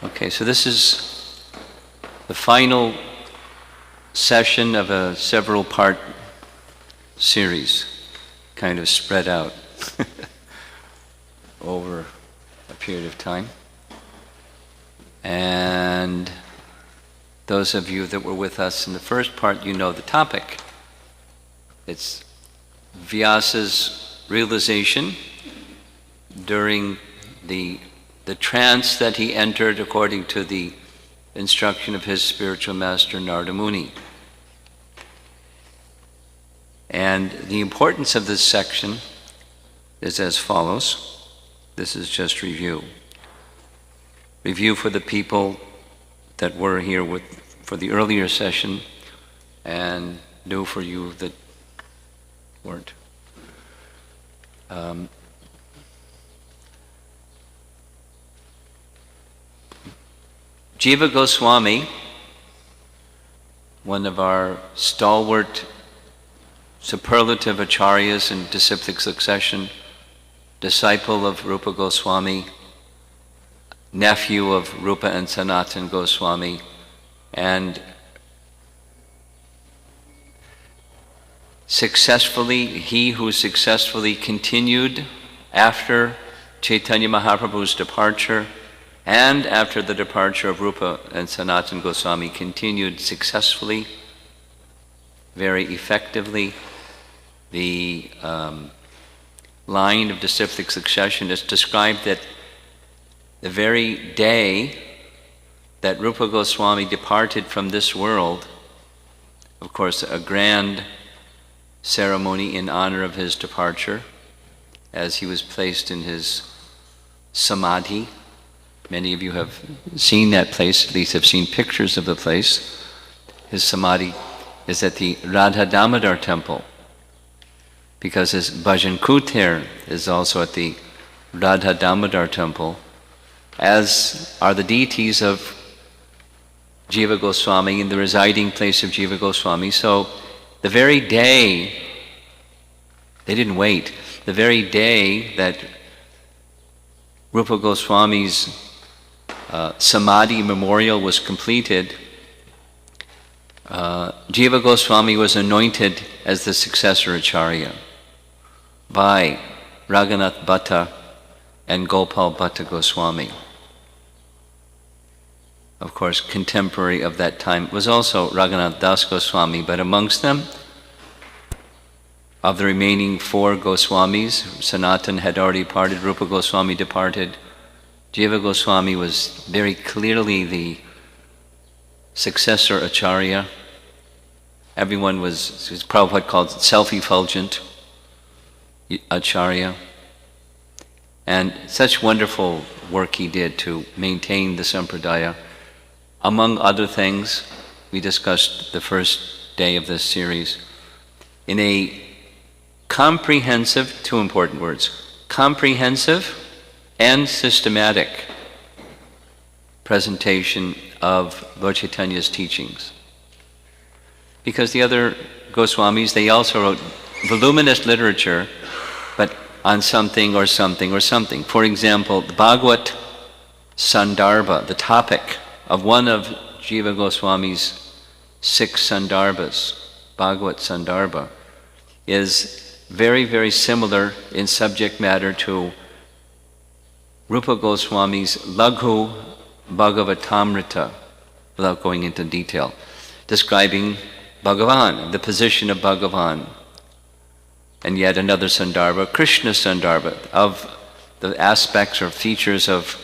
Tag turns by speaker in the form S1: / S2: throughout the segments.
S1: Okay, so this is the final session of a several-part series, kind of spread out over a period of time. And those of you that were with us in the first part, you know the topic. It's Vyasa's realization during the trance that he entered according to the instruction of his spiritual master Narada Muni. And the importance of this section is as follows. This is just review. Review for the people that were here for the earlier session, and new for you that weren't. Jiva Goswami, one of our stalwart superlative acharyas in disciplic succession, disciple of Rupa Goswami, nephew of Rupa and Sanatan Goswami, and he who successfully continued after Chaitanya Mahaprabhu's departure and after the departure of Rupa and Sanatan Goswami, continued successfully, very effectively. The line of disciplic succession is described that the very day that Rupa Goswami departed from this world, of course, a grand ceremony in honor of his departure, as he was placed in his samadhi. Many of you have seen that place, at least have seen pictures of the place. His samadhi is at the Radha Damodar temple, because his bhajan kutir is also at the Radha Damodar temple, as are the deities of Jiva Goswami in the residing place of Jiva Goswami. So the very day, they didn't wait, the very day that Rupa Goswami's Samadhi memorial was completed, Jiva Goswami was anointed as the successor Acharya by Raghunath Bhatta and Gopal Bhatta Goswami. Of course, contemporary of that time was also Raghunath Das Goswami, but amongst them, of the remaining four Goswamis, Sanatan had already departed, Rupa Goswami departed, Jiva Goswami was very clearly the successor Acharya. Everyone was Prabhupada called self-effulgent Acharya. And such wonderful work he did to maintain the Sampradaya. Among other things, we discussed the first day of this series, in a comprehensive, two important words, comprehensive and systematic presentation of Lord Chaitanya's teachings. Because the other Goswamis, they also wrote voluminous literature, but on something or something or something. For example, the Bhagavad Sandarbha, the topic of one of Jiva Goswami's 6 Sandarbhas, Bhagavad Sandarbha, is very, very similar in subject matter to Rupa Goswami's Laghu Bhagavatamrita, without going into detail, describing Bhagavan, the position of Bhagavan. And yet another Sandarbha, Krishna Sandarbha, of the aspects or features of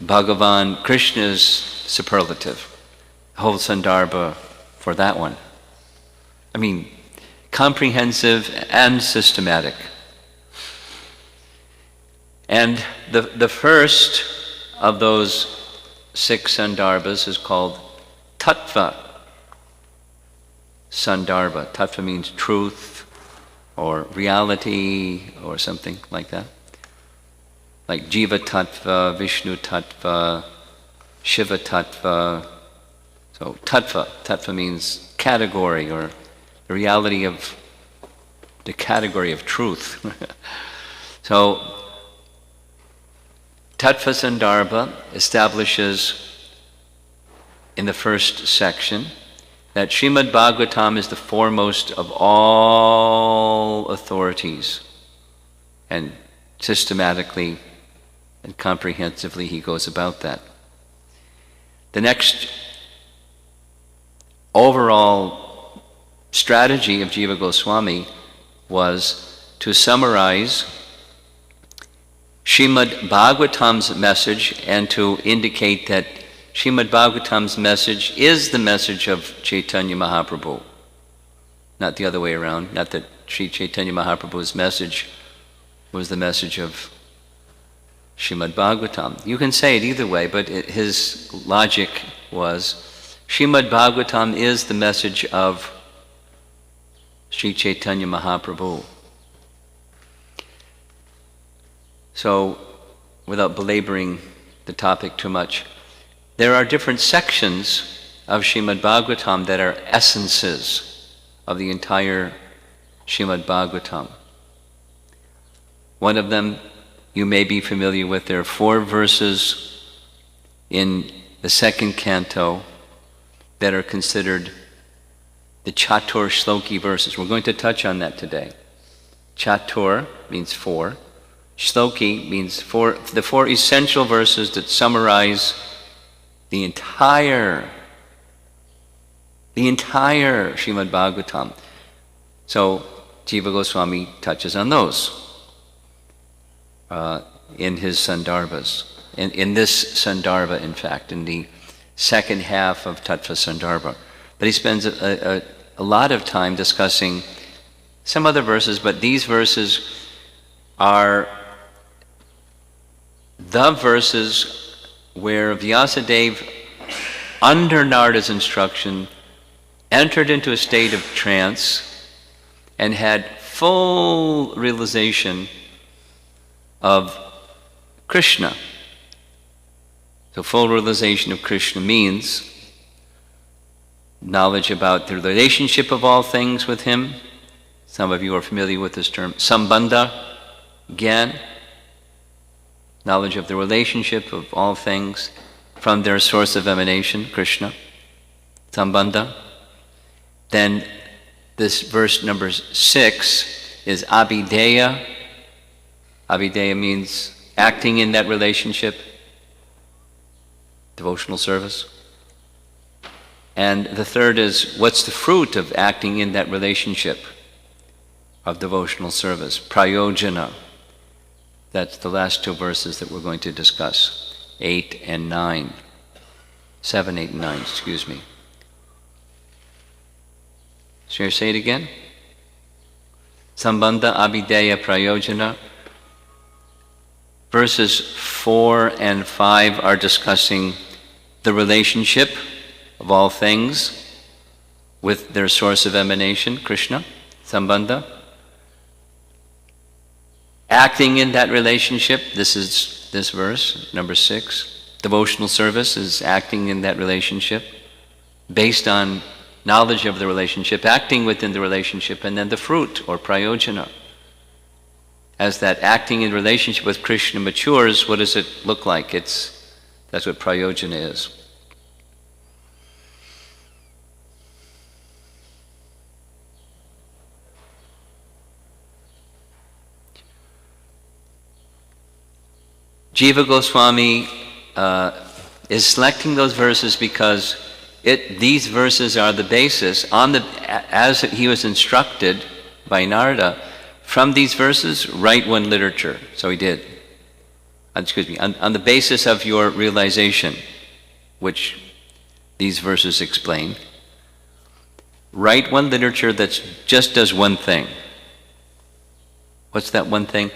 S1: Bhagavan, Krishna's superlative. Whole Sandarbha for that one. I mean, comprehensive and systematic. And the first of those 6 Sandarbhas is called Tattva Sandarbha. Tattva means truth or reality or something like that. Like Jiva Tattva, Vishnu Tattva, Shiva Tattva. So Tattva means category, or the reality of the category of truth. So Tattva Sandarbha establishes in the first section that Srimad Bhagavatam is the foremost of all authorities, and systematically and comprehensively he goes about that. The next overall strategy of Jiva Goswami was to summarize Srimad Bhagavatam's message and to indicate that Srimad Bhagavatam's message is the message of Chaitanya Mahaprabhu, not the other way around, not that Sri Chaitanya Mahaprabhu's message was the message of Srimad Bhagavatam. You can say it either way, but his logic was Srimad Bhagavatam is the message of Sri Chaitanya Mahaprabhu. So, without belaboring the topic too much, there are different sections of Srimad Bhagavatam that are essences of the entire Srimad Bhagavatam. One of them you may be familiar with. There are 4 verses in the second canto that are considered the Chatur Shloki verses. We're going to touch on that today. Chatur means 4. Shloki means the 4 essential verses that summarize the entire Srimad Bhagavatam. So Jiva Goswami touches on those in his Sandarbhas. In this Sandarbha, in fact, in the second half of Tattva Sandarbha. But he spends a lot of time discussing some other verses, but these verses are the verses where Vyasadeva, under Narada's instruction, entered into a state of trance and had full realization of Krishna. So full realization of Krishna means knowledge about the relationship of all things with him. Some of you are familiar with this term, sambandha, gyan, knowledge of the relationship of all things from their source of emanation, Krishna, sambandha. Then this verse number 6 is abhideya. Abhideya means acting in that relationship, devotional service. And the third is, what's the fruit of acting in that relationship of devotional service? Prayojana. That's the last 2 verses that we're going to discuss. 8 and 9. 7, 8, and 9, excuse me. Shall I say it again? Sambandha, abhideya, prayojana. Verses 4 and 5 are discussing the relationship of all things with their source of emanation, Krishna, sambandha. Acting in that relationship, this is this verse, number 6. Devotional service is acting in that relationship based on knowledge of the relationship, acting within the relationship, and then the fruit, or prayojana. As that acting in relationship with Krishna matures, what does it look like? That's what prayojana is. Jiva Goswami is selecting those verses because these verses are the basis as he was instructed by Narada. From these verses, write one literature. So he did. On the basis of your realization, which these verses explain, write one literature that just does one thing. What's that one thing?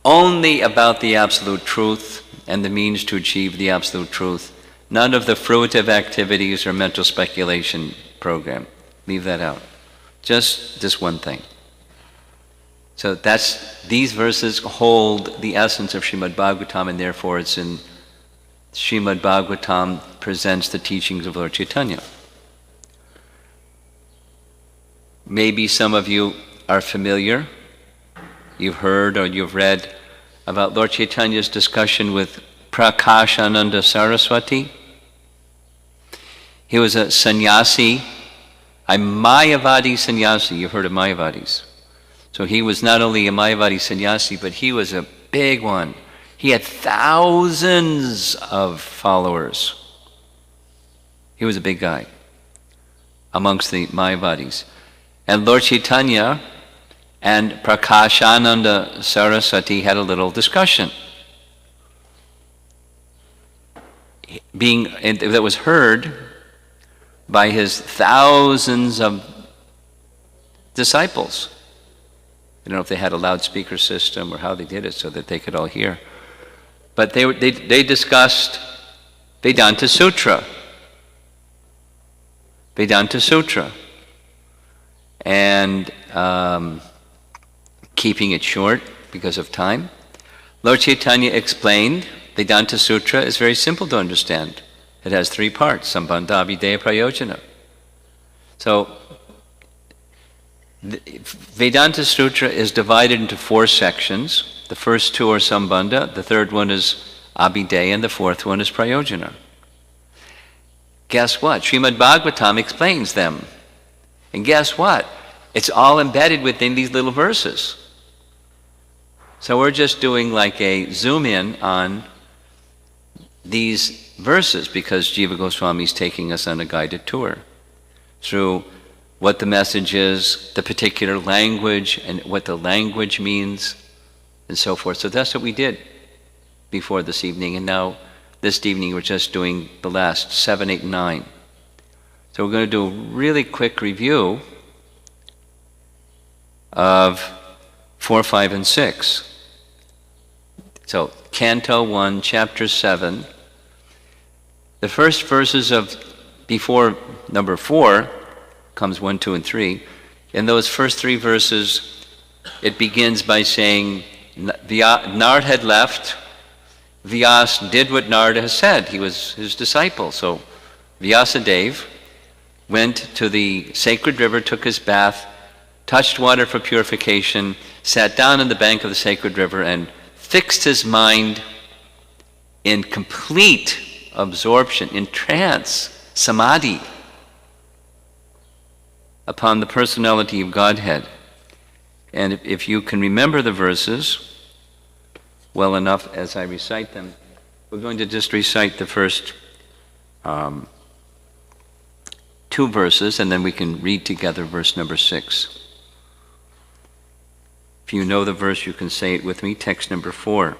S1: Only about the absolute truth and the means to achieve the absolute truth. None of the fruitive activities or mental speculation program. Leave that out. Just this one thing. So these verses hold the essence of Srimad Bhagavatam, and therefore it's in Srimad Bhagavatam presents the teachings of Lord Chaitanya. Maybe some of you are familiar, you've heard or you've read about Lord Chaitanya's discussion with Prakashananda Saraswati. He was a sannyasi, a Mayavadi sannyasi. You've heard of Mayavadis. So he was not only a Mayavadi sannyasi, but he was a big one. He had thousands of followers. He was a big guy amongst the Mayavadis. And Lord Chaitanya and Prakashananda Saraswati had a little discussion. That was heard by his thousands of disciples. I don't know if they had a loudspeaker system or how they did it so that they could all hear. But they discussed Vedanta Sutra. Vedanta Sutra. And keeping it short because of time, Lord Chaitanya explained Vedanta Sutra is very simple to understand. It has 3 parts, Sambandha, Videya, Prayojana. So, Vedanta Sutra is divided into 4 sections. The first 2 are Sambandha, the third one is Abhideya, and the fourth one is Prayojana. Guess what? Srimad Bhagavatam explains them. And guess what? It's all embedded within these little verses. So we're just doing like a zoom in on these verses because Jiva Goswami is taking us on a guided tour through what the message is, the particular language, and what the language means, and so forth. So that's what we did before this evening, and now this evening we're just doing the last 7, 8, and 9. So we're going to do a really quick review of 4, 5, and 6. So, Canto 1, Chapter 7. The first verses of before number 4 comes 1, 2, and 3. In those first 3 verses, it begins by saying, Narad had left. Vyas did what Narada has said. He was his disciple. So, Vyasadeva went to the sacred river, took his bath, touched water for purification, sat down on the bank of the sacred river, and fixed his mind in complete absorption, in trance, samadhi, upon the personality of Godhead. And if you can remember the verses well enough as I recite them, we're going to just recite the first 2 verses, and then we can read together verse number 6. If you know the verse, you can say it with me. Text number 4.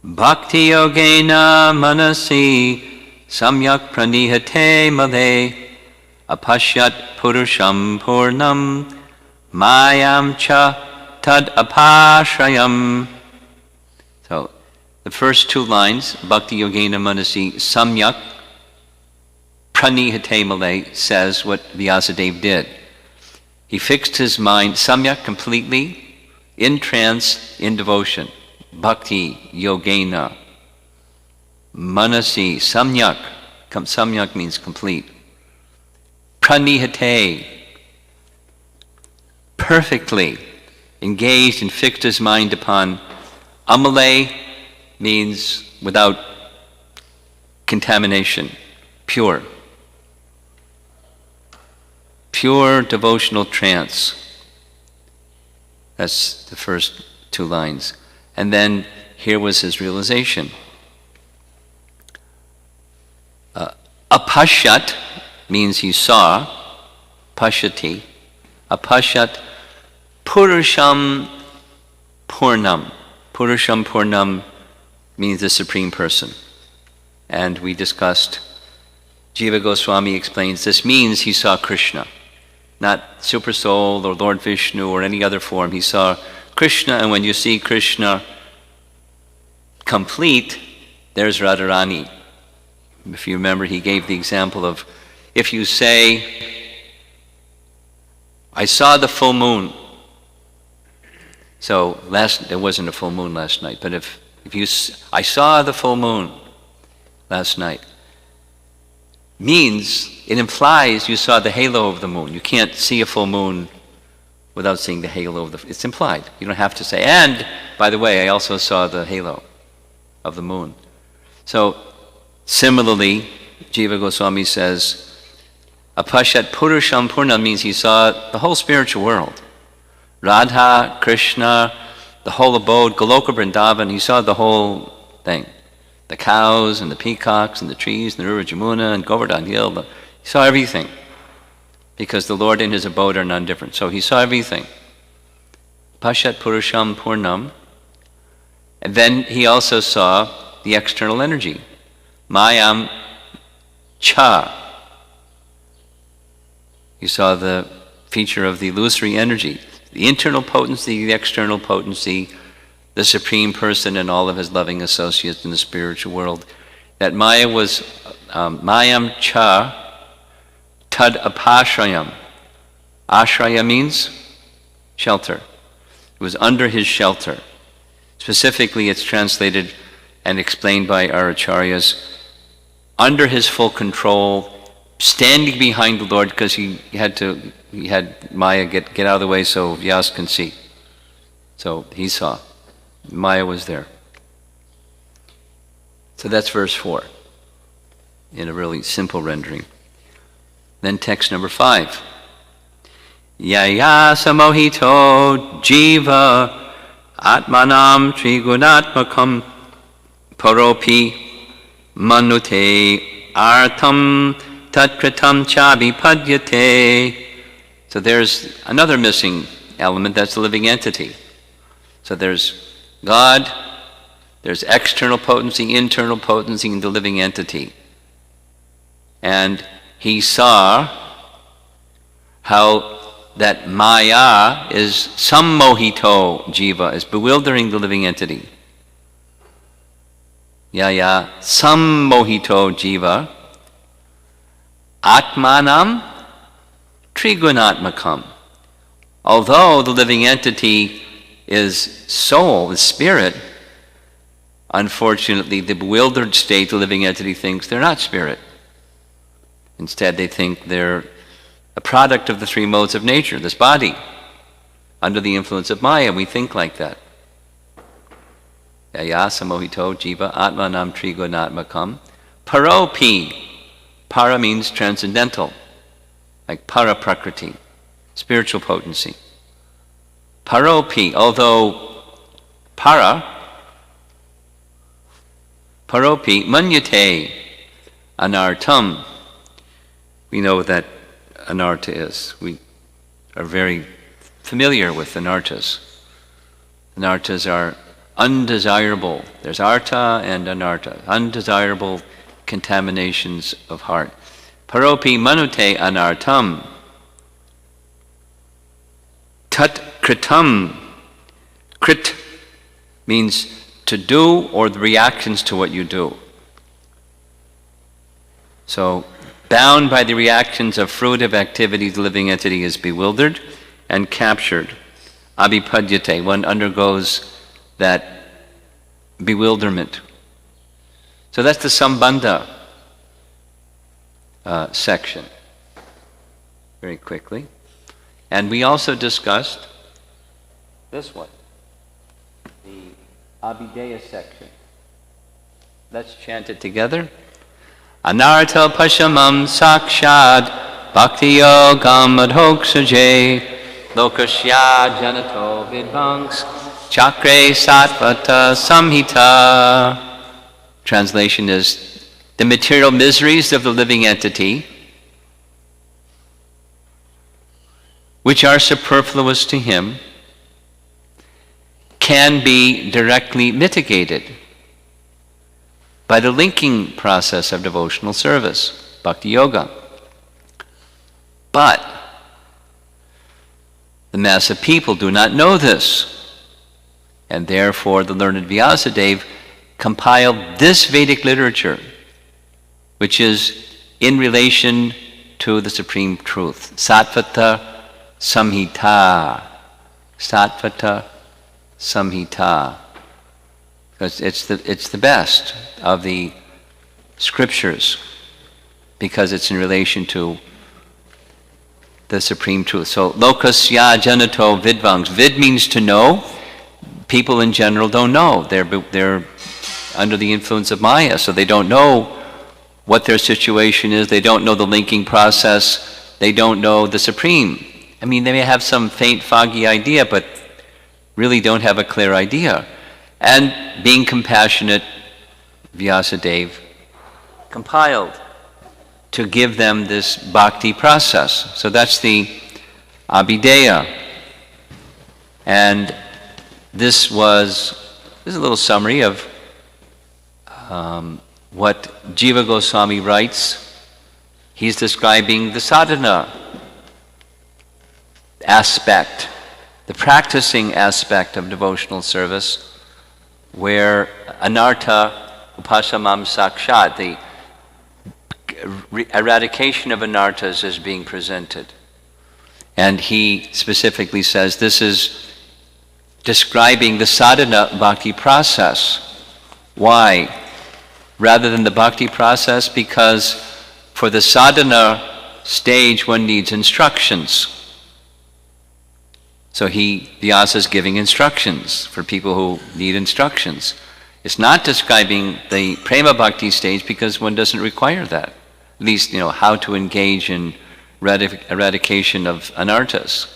S1: Bhakti yogena manasi samyak pranihate male apashyat purusham purnam mayam cha tad apashrayam. So, the first 2 lines, Bhakti yogena manasi samyak pranihate male, says what Vyasadeva did. He fixed his mind samyak, completely, in trance, in devotion. Bhakti, yogena. Manasi, samyak. Samyak means complete. Pranihate. Perfectly engaged and fixed his mind upon. Amale means without contamination. Pure. Pure devotional trance. That's the first 2 lines. And then here was his realization. Apashyat means he saw. Pashyati. Apashyat purusham purnam. Purusham purnam means the Supreme Person. And we discussed, Jiva Goswami explains, this means he saw Krishna. Not Super Soul or Lord Vishnu or any other form. He saw Krishna, and when you see Krishna complete, there's Radharani. If you remember, he gave the example of, if you say, I saw the full moon. So there wasn't a full moon last night, but if I saw the full moon last night, means, it implies you saw the halo of the moon. You can't see a full moon without seeing the halo of it's implied. You don't have to say, and by the way, I also saw the halo of the moon. So similarly, Jiva Goswami says, Apashat Purusham Purna means he saw the whole spiritual world. Radha, Krishna, the whole abode, Goloka Vrindavan, he saw the whole thing. The cows and the peacocks and the trees and the river Jamuna and Govardhan Hill. He saw everything. Because the Lord and his abode are none different. So he saw everything. Pashat Purusham Purnam. And then he also saw the external energy. Mayam Cha. He saw the feature of the illusory energy. The internal potency, the external potency, the Supreme Person and all of his loving associates in the spiritual world. That Maya was Mayam Cha Tad Apashrayam. Ashraya means shelter. It was under his shelter. Specifically, it's translated and explained by our acharyas, under his full control, standing behind the Lord, because he had Maya get out of the way so Vyas can see. So he saw. Maya was there. So that's verse 4, in a really simple rendering. Then text number 5. Yaya samohito jiva atmanam trigunatmakam paropi manute artam tatkritam chabi padyate. So there's another missing element, that's the living entity. So there's God, there's external potency, internal potency in the living entity. And he saw how that Maya is sammohito jiva, is bewildering the living entity. Yaya sammohito jiva atmanam trigunatmakam. Although the living entity is soul, is spirit, unfortunately the bewildered state, the living entity thinks they're not spirit. Instead, they think they're a product of the three modes of nature, this body, under the influence of Maya. We think like that. Yaya samohito jiva atmanam trigunatmakam paropi. Para means transcendental, like para prakriti, spiritual potency. Paropi, although paropi manyate anartam. We know that anartha is. We are very familiar with anarthas. Anarthas are undesirable. There's artha and anartha, undesirable contaminations of heart. Paropi manute anartam. Tat kritam. Krit means to do, or the reactions to what you do. So, bound by the reactions of fruitive activity, the living entity is bewildered and captured. Abhipadyate, one undergoes that bewilderment. So that's the Sambandha section. Very quickly. And we also discussed this one, the Abhideya section. Let's chant it together. Anartha pashamam sakshad bhakti yogam adhoksaje lokashya janato vidvanks chakre satvata samhita. Translation is, the material miseries of the living entity, which are superfluous to him, can be directly mitigated by the linking process of devotional service, bhakti yoga. But the mass of people do not know this, and therefore the learned Vyasadeva compiled this Vedic literature, which is in relation to the supreme truth, Satvata Samhita. Satvata Samhita. Because it's the best of the scriptures, because it's in relation to the supreme truth. So lokasya janato vidvangs. Vid means to know. People in general don't know. They're under the influence of Maya, so they don't know what their situation is. They don't know the linking process. They don't know the supreme. I mean, they may have some faint, foggy idea, but really don't have a clear idea. And being compassionate, Vyasadeva compiled to give them this bhakti process. So that's the Abhideya. And this is a little summary of what Jiva Goswami writes. He's describing the sadhana aspect, the practicing aspect of devotional service, where anartha upasamam sakshat, the eradication of anarthas is being presented. And he specifically says this is describing the sadhana bhakti process. Why? Rather than the bhakti process, because for the sadhana stage one needs instructions. So Vyasa is giving instructions for people who need instructions. It's not describing the prema bhakti stage because one doesn't require that. At least, how to engage in eradication of anarthas.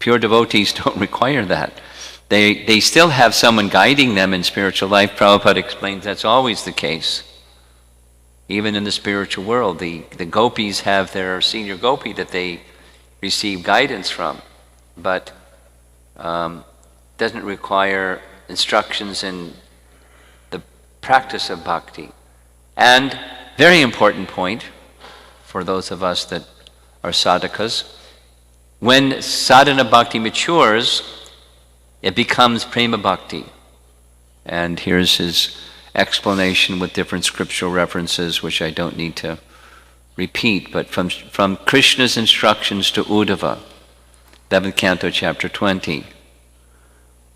S1: Pure devotees don't require that. They still have someone guiding them in spiritual life. Prabhupada explains that's always the case. Even in the spiritual world, the gopis have their senior gopi that they receive guidance from, but doesn't require instructions in the practice of bhakti. And very important point for those of us that are sadhakas, when sadhana bhakti matures, it becomes prema bhakti. And here's his explanation with different scriptural references, which I don't need to repeat, but from Krishna's instructions to Uddhava, 11th canto, chapter 20,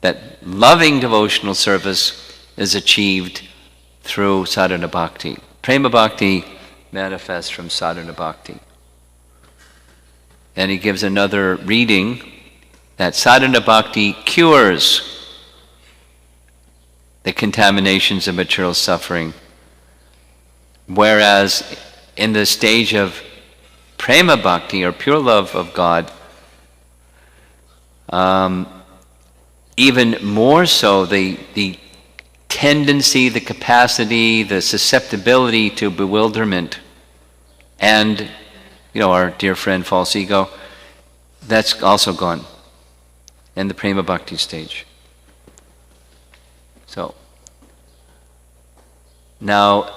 S1: that loving devotional service is achieved through sadhana bhakti. Prema bhakti manifests from sadhana bhakti. And he gives another reading that sadhana bhakti cures the contaminations of material suffering, whereas in the stage of prema bhakti, or pure love of God, even more so, the tendency, the capacity, the susceptibility to bewilderment, and our dear friend false ego, that's also gone in the prema bhakti stage. So now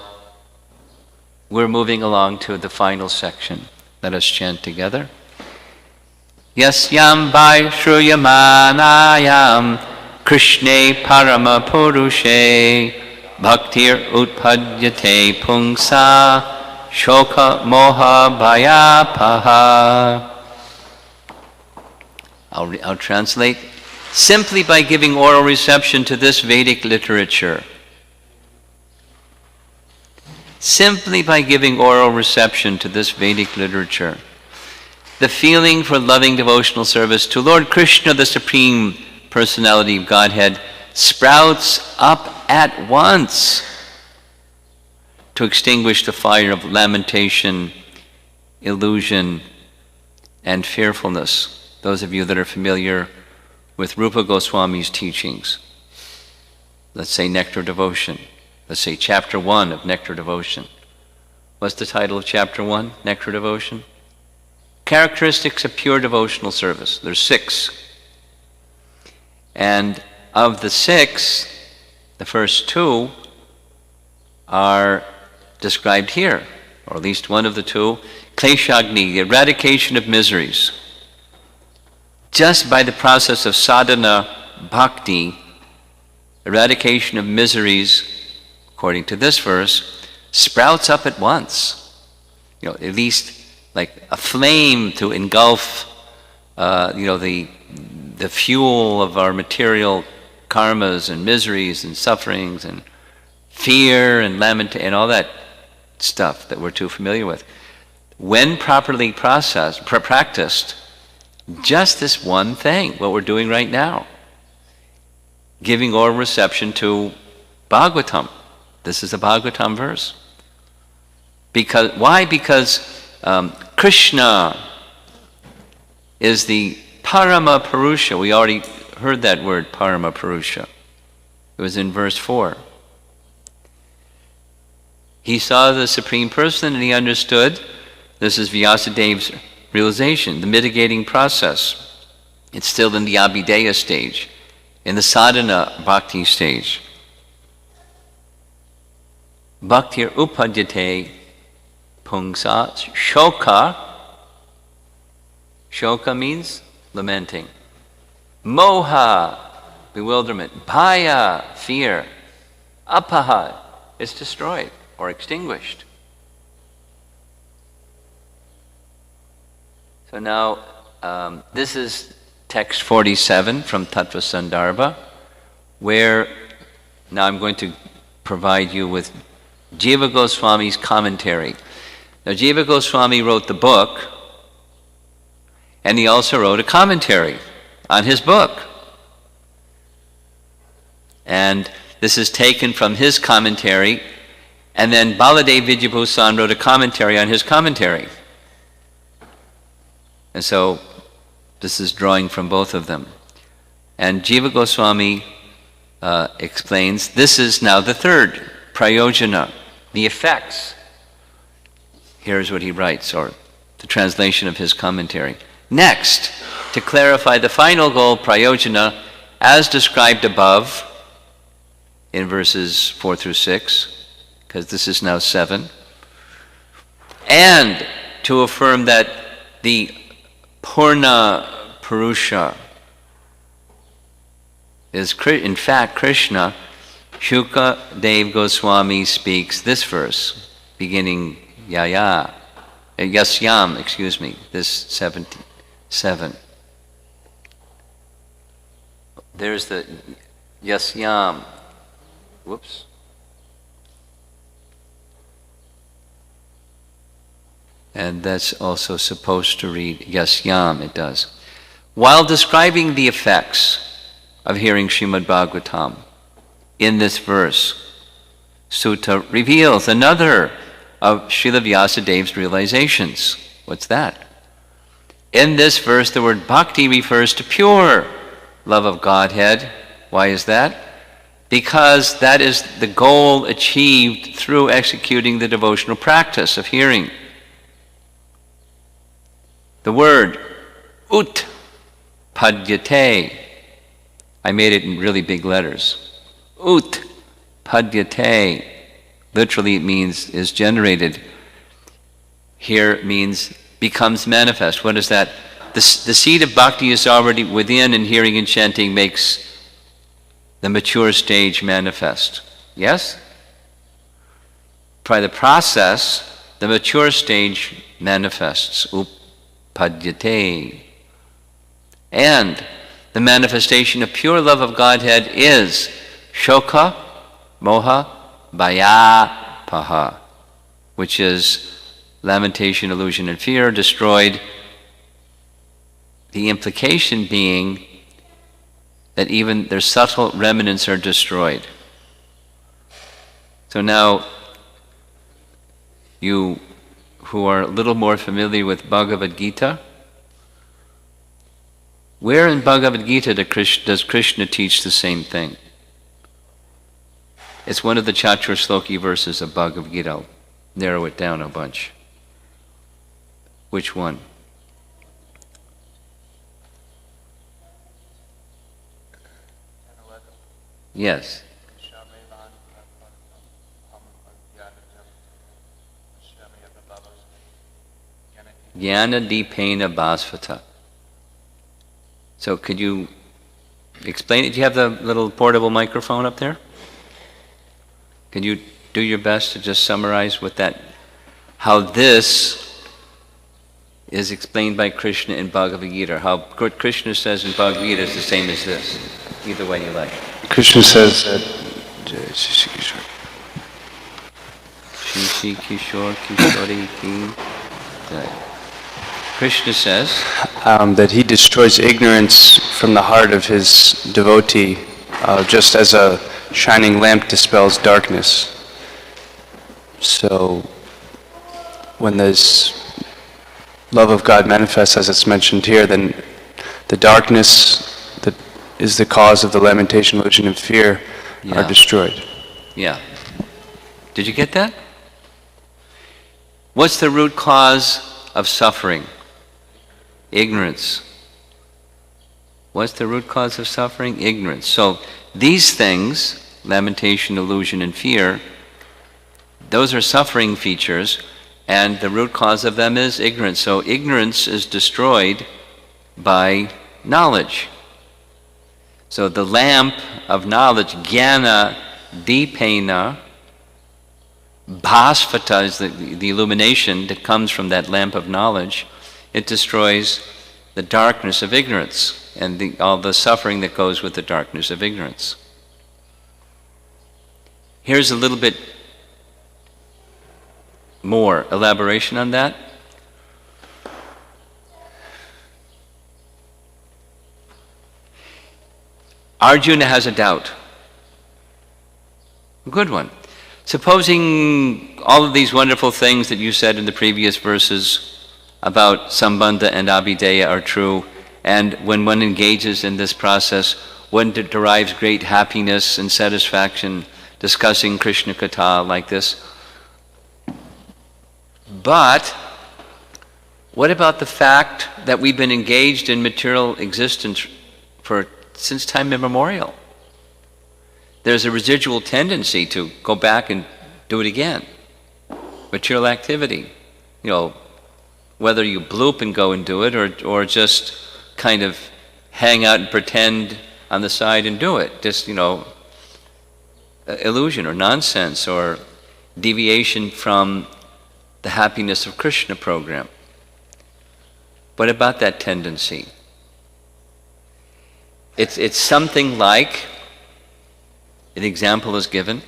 S1: we're moving along to the final section. Let us chant together. Yasyam vaishruyamanayam Krishne parama purushe bhaktir utpadyate pungsa shoka moha bhayapaha. I'll translate. Simply by giving oral reception to this Vedic literature, simply by giving oral reception to this Vedic literature, the feeling for loving devotional service to Lord Krishna, the Supreme Personality of Godhead, sprouts up at once to extinguish the fire of lamentation, illusion, and fearfulness. Those of you that are familiar with Rupa Goswami's teachings, let's say Nectar Devotion, let's say Chapter 1 of Nectar Devotion. What's the title of Chapter 1, Nectar Devotion? Characteristics of Pure Devotional Service. There's 6. And of the 6, the first 2 are described here, or at least one of the 2, Kleshagni, the eradication of miseries. Just by the process of sadhana bhakti, eradication of miseries, according to this verse, sprouts up at once. At least like a flame to engulf, the fuel of our material karmas and miseries and sufferings and fear and lamentation and all that stuff that we're too familiar with. when properly practiced, just this one thing, what we're doing right now, giving oral reception to Bhagavatam. This is a Bhagavatam verse. Why? Because Krishna is the Parama Purusha. We already heard that word, Parama Purusha. It was in verse 4. He saw the Supreme Person and he understood. This is Vyasadeva's realization, the mitigating process. It's still in the Abhideya stage, in the sadhana bhakti stage. Bhaktir upadyate pungsa shoka. Shoka means lamenting. Moha, bewilderment. Bhaya, fear. Apaha, it's destroyed or extinguished. So now, this is text 47 from Tattva Sandarbha, where now I'm going to provide you with Jiva Goswami's commentary. Now, Jiva Goswami wrote the book, and he also wrote a commentary on his book. And this is taken from his commentary, and then Baladev Vidyabhusan wrote a commentary on his commentary. And so, this is drawing from both of them. And Jiva Goswami explains, this is now the third, prayojana, the effects. Here's what he writes, or the translation of his commentary. Next, to clarify the final goal, prayojana, as described above in verses 4 through 6, because this is now 7, and to affirm that the Purna Purusha is in fact Krishna. Shuka Dev Goswami speaks this verse, beginning Yasyam, this 7. There's the Yasyam. Whoops. And that's also supposed to read Yasyam, it does. While describing the effects of hearing Srimad Bhagavatam, in this verse, Sutta reveals another of Srila Vyasadeva's realizations. What's that? In this verse, the word bhakti refers to pure love of Godhead. Why is that? Because that is the goal achieved through executing the devotional practice of hearing. The word ut-padyate, I made it in really big letters. Ut-padyate, literally it means is generated. Here it means becomes manifest. What is that? The seed of bhakti is already within, and hearing and chanting makes the mature stage manifest. Yes? By the process, the mature stage manifests. Upadhyate. And the manifestation of pure love of Godhead is shoka, moha, bhaya, paha, which is lamentation, illusion, and fear destroyed. The implication being that even their subtle remnants are destroyed. So now, you who are a little more familiar with Bhagavad Gita, where in Bhagavad Gita does Krishna teach the same thing? It's one of the Chatur Shloki verses of Bhagavad Gita. I'll narrow it down a bunch. Which one? Yes. Jnana dipena bhasvata. So could you explain it? Do you have the little portable microphone up there? Can you do your best to just summarize what that, how this is explained by Krishna in Bhagavad Gita? How what Krishna says in Bhagavad Gita is the same as this. Either way you like.
S2: Krishna says that
S1: Shishi Kishore Kishori Ki Krishna says
S2: that he destroys ignorance from the heart of his devotee, just as a shining lamp dispels darkness. So when this love of God manifests, as it's mentioned here, then the darkness that is the cause of the lamentation, illusion, and fear are destroyed.
S1: Yeah. Did you get that? What's the root cause of suffering? Ignorance. What's the root cause of suffering? Ignorance. So these things, lamentation, illusion, and fear, those are suffering features, and the root cause of them is ignorance. So ignorance is destroyed by knowledge. So the lamp of knowledge, jnana deepena, bhasvata is the illumination that comes from that lamp of knowledge. It destroys the darkness of ignorance and all the suffering that goes with the darkness of ignorance. Here's a little bit more elaboration on that. Arjuna has a doubt. A good one. Supposing all of these wonderful things that you said in the previous verses about Sambandha and Abhideya are true, and when one engages in this process, one derives great happiness and satisfaction discussing Krishna Katha like this. But what about the fact that we've been engaged in material existence since time immemorial? There's a residual tendency to go back and do it again. Material activity. You know, whether you bloop and go and do it or just kind of hang out and pretend on the side and do it. Just, illusion or nonsense or deviation from the happiness of Krishna program. What about that tendency? It's something like, an example is given.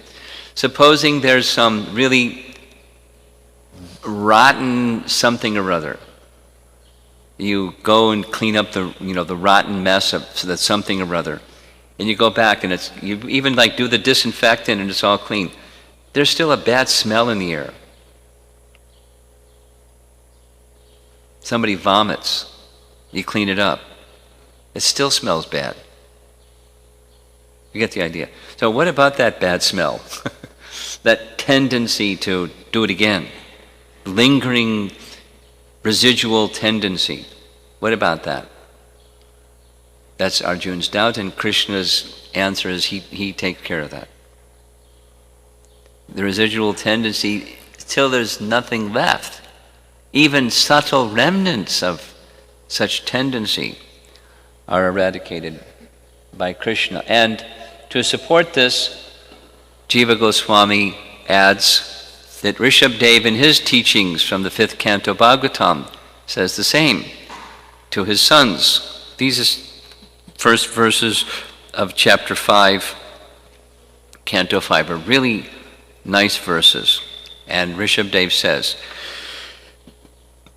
S1: Supposing there's some really rotten something or other. You go and clean up the rotten mess of so that's something or other. And you go back and you even like do the disinfectant and it's all clean. There's still a bad smell in the air. Somebody vomits. You clean it up. It still smells bad. You get the idea. So what about that bad smell? That tendency to do it again. Lingering residual tendency. What about that? That's Arjuna's doubt, and Krishna's answer is he takes care of that. The residual tendency, till there's nothing left. Even subtle remnants of such tendency are eradicated by Krishna. And to support this, Jiva Goswami adds that Rishabdev in his teachings from the 5th canto Bhagavatam says the same to his sons. These are first verses of chapter 5, canto 5 are really nice verses. And Rishabdev says,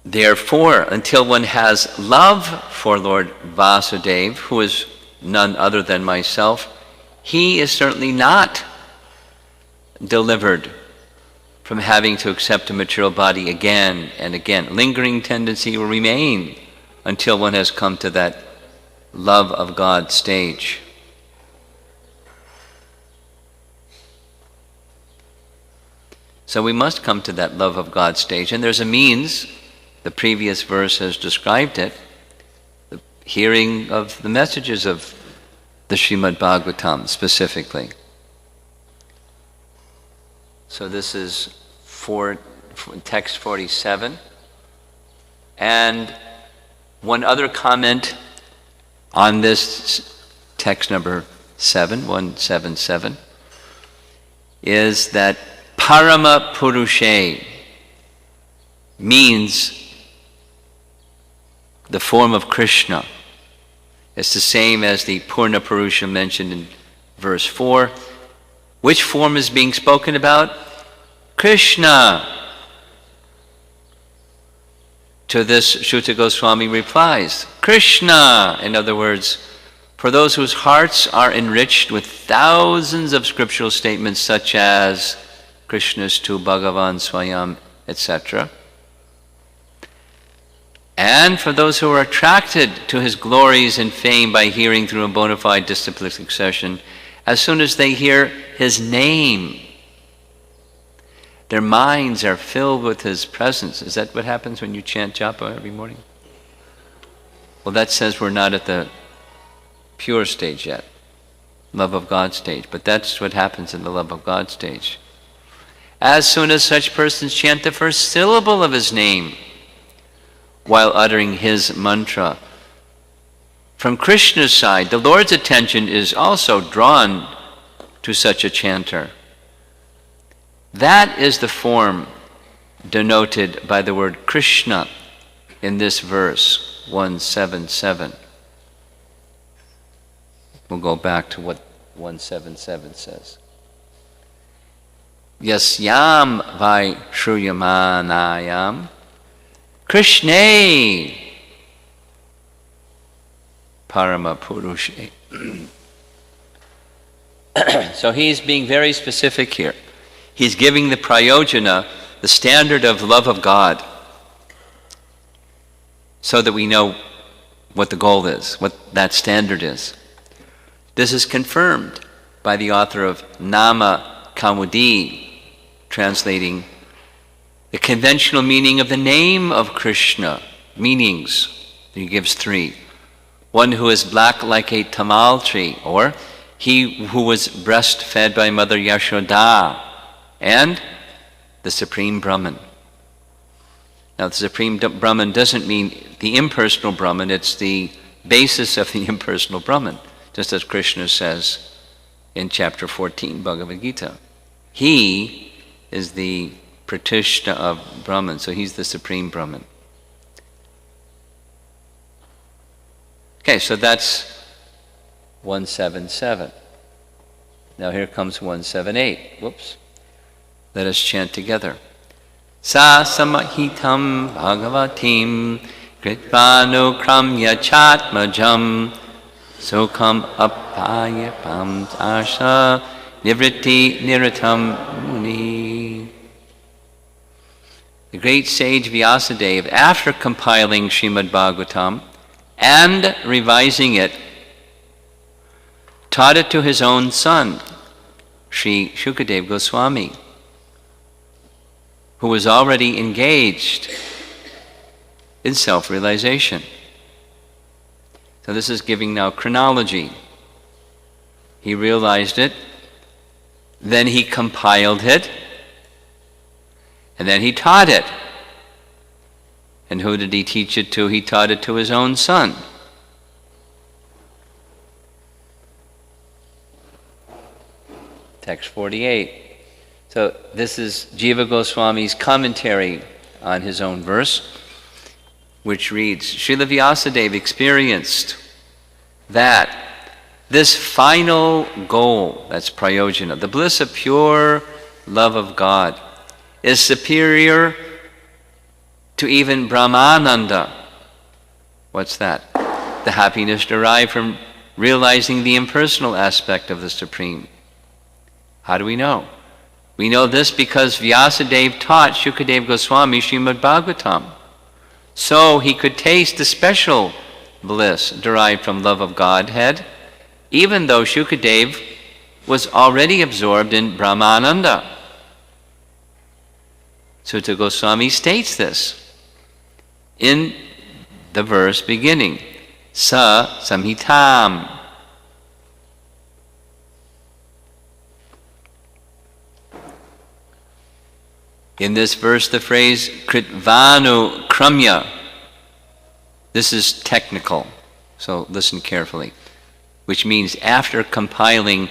S1: therefore, until one has love for Lord Vyasadeva, who is none other than myself, he is certainly not delivered from having to accept a material body again and again. Lingering tendency will remain until one has come to that love of God stage. So we must come to that love of God stage, and there's a means. The previous verse has described it, the hearing of the messages of the Srimad Bhagavatam specifically. So this is text 47. And one other comment on this text number 177, is that Parama Purushe means the form of Krishna. It's the same as the Purna Purusha mentioned in verse 4. Which form is being spoken about? Krishna. To this, Shuta Goswami replies, Krishna, in other words, for those whose hearts are enriched with thousands of scriptural statements such as Krishnastu Bhagavan Swayam, etc. And for those who are attracted to his glories and fame by hearing through a bona fide disciplic succession, as soon as they hear his name, their minds are filled with his presence. Is that what happens when you chant japa every morning? Well, that says we're not at the pure stage yet, love of God stage, but that's what happens in the love of God stage. As soon as such persons chant the first syllable of his name while uttering his mantra, from Krishna's side, the Lord's attention is also drawn to such a chanter. That is the form denoted by the word Krishna in this verse 177. We'll go back to what 177 says. Yasyam vai shruyamanayam Krishne parama purushe. So he's being very specific here. He's giving the prayojana, the standard of love of God, so that we know what the goal is, what that standard is. This is confirmed by the author of Nama Kaumudi, translating the conventional meaning of the name of Krishna. Meanings, he gives three. One who is black like a tamal tree, or he who was breastfed by Mother Yashoda, and the Supreme Brahman. Now, the Supreme Brahman doesn't mean the impersonal Brahman, it's the basis of the impersonal Brahman, just as Krishna says in chapter 14, Bhagavad Gita. He is the Pratishta of Brahman, so he's the Supreme Brahman. Okay, so that's 177. Now here comes 178. Whoops. Let us chant together. Sa samahitam bhagavatim kritvanu kramya chatmajam sokam apayapam asha nivriti niratam muni. The great sage Vyasadeva, after compiling Srimad Bhagavatam and revising it, taught it to his own son, Sri Shukadeva Goswami, who was already engaged in self-realization. So this is giving now chronology. He realized it, then he compiled it, and then he taught it. And who did he teach it to? He taught it to his own son. Text 48. So this is Jiva Goswami's commentary on his own verse, which reads, Srila Vyasadeva experienced that this final goal, that's prayojana, the bliss of pure love of God, is superior to even Brahmananda. What's that? The happiness derived from realizing the impersonal aspect of the Supreme. How do we know? We know this because Vyasadeva taught Shukadeva Goswami Srimad Bhagavatam, so he could taste the special bliss derived from love of Godhead, even though Shukadeva was already absorbed in Brahmananda. Sutta Goswami states this in the verse beginning, Sa Samhitam. In this verse, the phrase Kritvanu Kramya, this is technical, so listen carefully, which means after compiling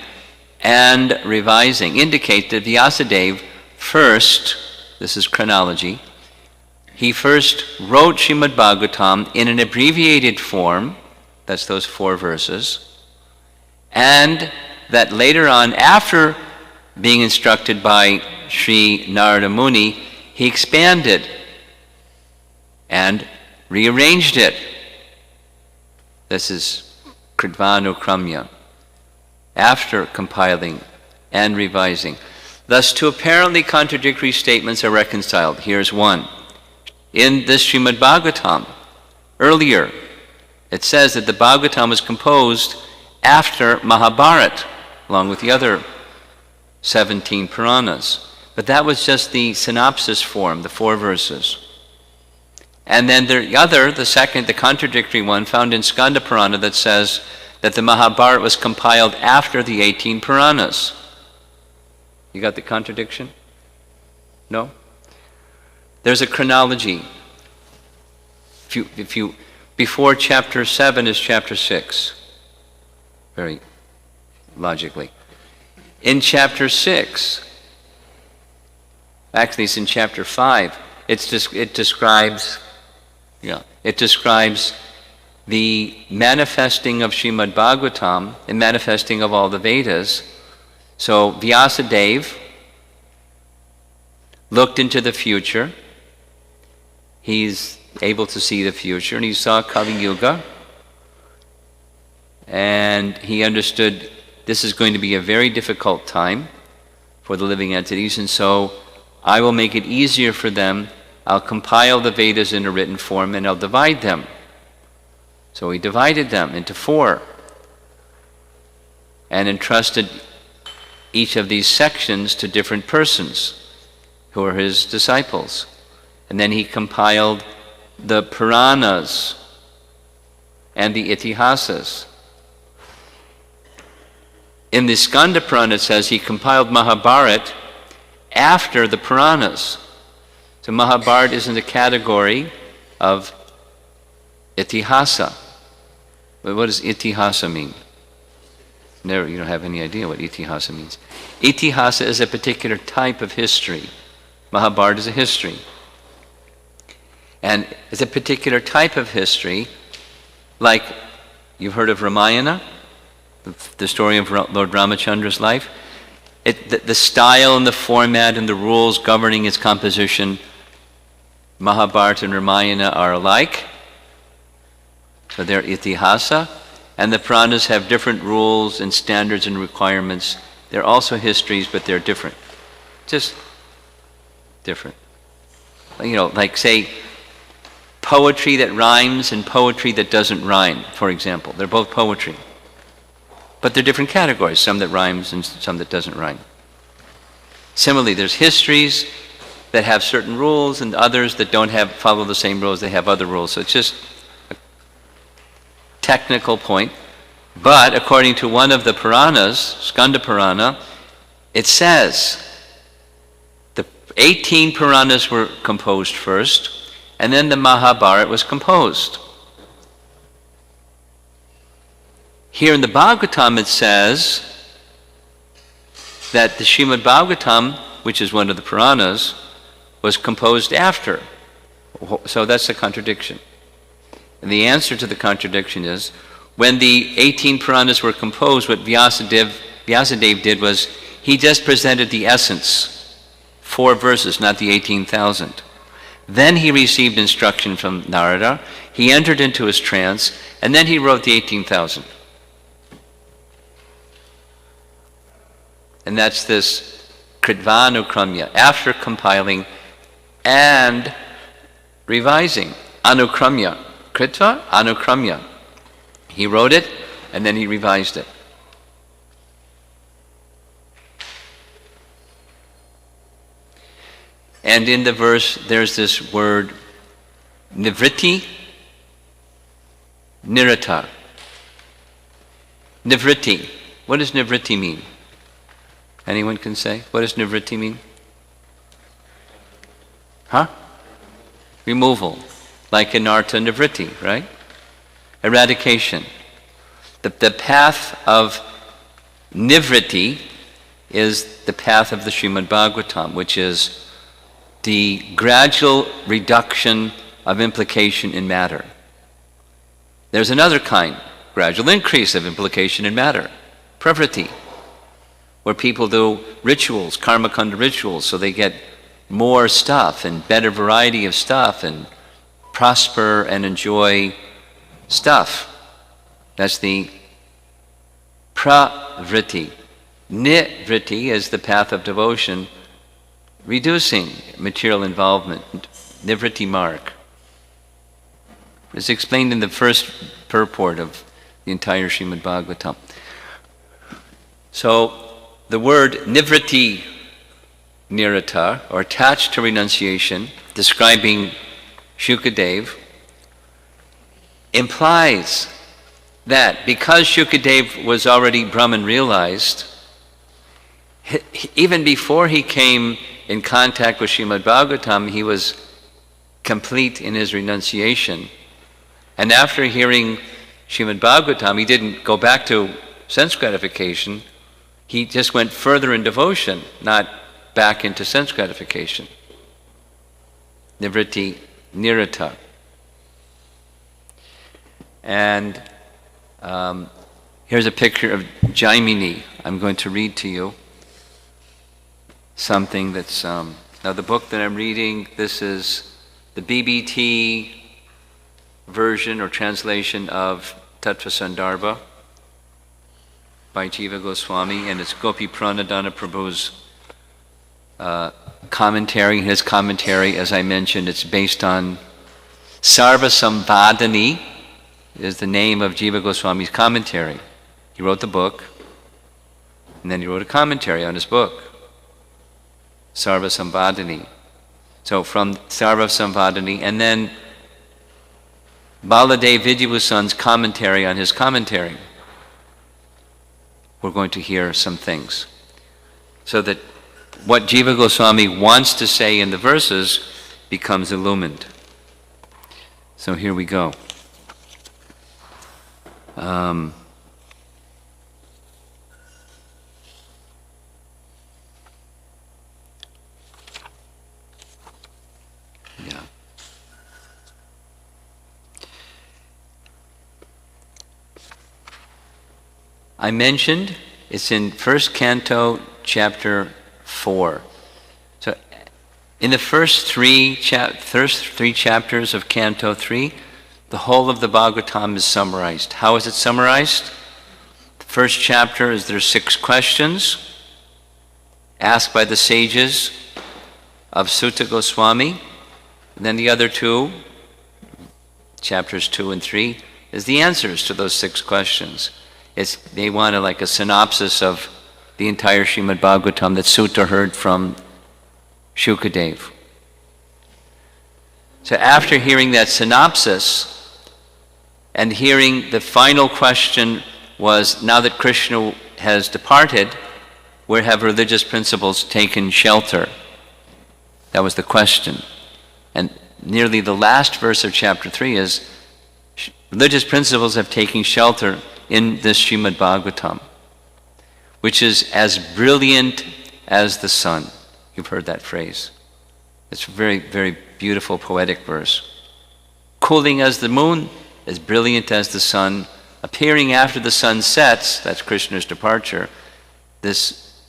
S1: and revising, indicate that Vyasadeva first, this is chronology, he first wrote Srimad Bhagavatam in an abbreviated form, that's those 4 verses, and that later on, after being instructed by Sri Narada Muni, he expanded and rearranged it. This is Kritvānukramya, after compiling and revising. Thus, two apparently contradictory statements are reconciled. Here's one. In this Srimad Bhagavatam, earlier, it says that the Bhagavatam was composed after Mahabharata, along with the other 17 Puranas. But that was just the synopsis form, the 4 verses. And then the second, the contradictory one, found in Skanda Purana that says that the Mahabharata was compiled after the 18 Puranas. You got the contradiction? No? There's a chronology. Before chapter 7 is chapter 6, very logically. In chapter 6, actually it's in chapter 5, it describes the manifesting of Srimad Bhagavatam and manifesting of all the Vedas. So Vyasadeva looked into the future. He's able to see the future, and he saw Kali Yuga, and he understood this is going to be a very difficult time for the living entities, and so I will make it easier for them. I'll compile the Vedas in a written form, and I'll divide them. So he divided them into 4 and entrusted each of these sections to different persons who are his disciples. And then he compiled the Puranas and the Itihasas. In the Skanda Purana, it says he compiled Mahabharata after the Puranas. So Mahabharata is in the category of Itihasa. But what does Itihasa mean? You don't have any idea what Itihasa means. Itihasa is a particular type of history. Mahabharata is a history. And it's a particular type of history, like you've heard of Ramayana, the story of Lord Ramachandra's life. The style and the format and the rules governing its composition, Mahabharata and Ramayana are alike. So they're Itihasa. And the Puranas have different rules and standards and requirements. They're also histories, but they're different. Just different. Like say, poetry that rhymes and poetry that doesn't rhyme, for example. They're both poetry. But they're different categories, some that rhymes and some that doesn't rhyme. Similarly, there's histories that have certain rules and others that don't follow the same rules, they have other rules. So it's just a technical point. But according to one of the Puranas, Skanda Purana, it says the 18 Puranas were composed first, and then the Mahabharata was composed. Here in the Bhagavatam it says that the Srimad Bhagavatam, which is one of the Puranas, was composed after. So that's a contradiction. And the answer to the contradiction is, when the 18 Puranas were composed, what Vyasadeva did was, he just presented the essence, 4 verses, not the 18,000. Then he received instruction from Narada, he entered into his trance, and then he wrote the 18,000. And that's this Kritvānukramya, after compiling and revising. Anukramya. Kritva, Anukramya. He wrote it, and then he revised it. And in the verse, there's this word, nivritti, nirata. Nivritti. What does nivritti mean? Anyone can say? What does nivritti mean? Huh? Removal. Like anartha nivritti, right? Eradication. The path of nivritti is the path of the Srimad Bhagavatam, which is the gradual reduction of implication in matter. There's another kind, gradual increase of implication in matter, pravritti, where people do rituals, karmakanda rituals, so they get more stuff and better variety of stuff and prosper and enjoy stuff. That's the pravritti. Nivritti is the path of devotion, reducing material involvement. Nivritti mark. It's explained in the first purport of the entire Srimad Bhagavatam. So the word nivritti nirata, or attached to renunciation, describing Shukadev, implies that because Shukadev was already Brahman realized, even before he came in contact with Srimad Bhagavatam, he was complete in his renunciation. And after hearing Srimad Bhagavatam, he didn't go back to sense gratification. He just went further in devotion, not back into sense gratification. Nivritti nirata. And here's a picture of Jaimini. I'm going to read to you something that's... now the book that I'm reading, this is the BBT version or translation of Tattva Sandarbha by Jiva Goswami, and it's Gopi Pranadhana Prabhu's commentary. His commentary, as I mentioned, it's based on Sarva Samvadani, is the name of Jiva Goswami's commentary. He wrote the book, and then he wrote a commentary on his book, Sarva Samvadani. So from Sarva Samvadani, and then Baladev Vidyabhusan's commentary on his commentary. We're going to hear some things. So that what Jiva Goswami wants to say in the verses becomes illumined. So here we go. I mentioned it's in first canto, chapter 4. So in the first three chapters of canto 3, the whole of the Bhagavatam is summarized. How is it summarized? The first chapter is there are 6 questions asked by the sages of Sutta Goswami. And then the other 2, chapters 2 and 3, is the answers to those 6 questions. They want like a synopsis of the entire Srimad Bhagavatam that Sutta heard from Shukadev. So after hearing that synopsis and hearing the final question was, now that Krishna has departed, where have religious principles taken shelter? That was the question. And nearly the last verse of chapter 3 is, religious principles have taken shelter in this Srimad Bhagavatam, which is as brilliant as the sun. You've heard that phrase. It's a very, very beautiful poetic verse. Cooling as the moon, as brilliant as the sun, appearing after the sun sets, that's Krishna's departure, this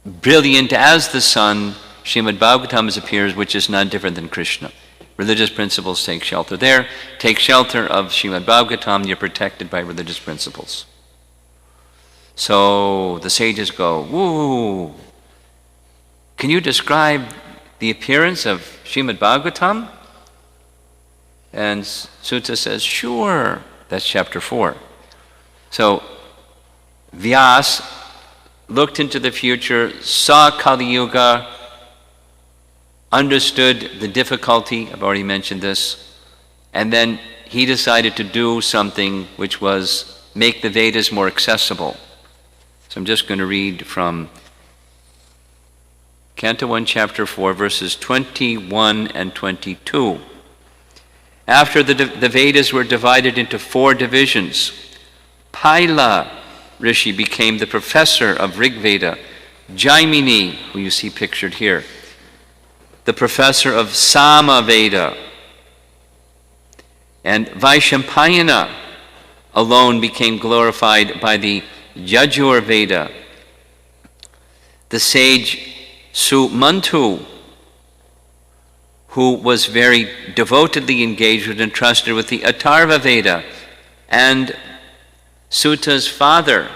S1: brilliant as the sun, Srimad Bhagavatam appears, which is none different than Krishna. Religious principles take shelter there. Take shelter of Srimad Bhagavatam, you're protected by religious principles. So the sages go, woo, can you describe the appearance of Srimad Bhagavatam? And Sutta says, sure. That's chapter 4. So Vyas looked into the future, saw Kali Yuga, understood the difficulty, I've already mentioned this, and then he decided to do something which was make the Vedas more accessible. So I'm just going to read from Canto 1, Chapter 4, verses 21 and 22. After the Vedas were divided into 4 divisions, Paila Rishi became the professor of Rig Veda, Jaimini, who you see pictured here, the professor of Sama Veda, and Vaishampayana alone became glorified by the Yajur Veda. The sage Sumantu who was very devotedly engaged and entrusted with the Atharva Veda, and Sutta's father,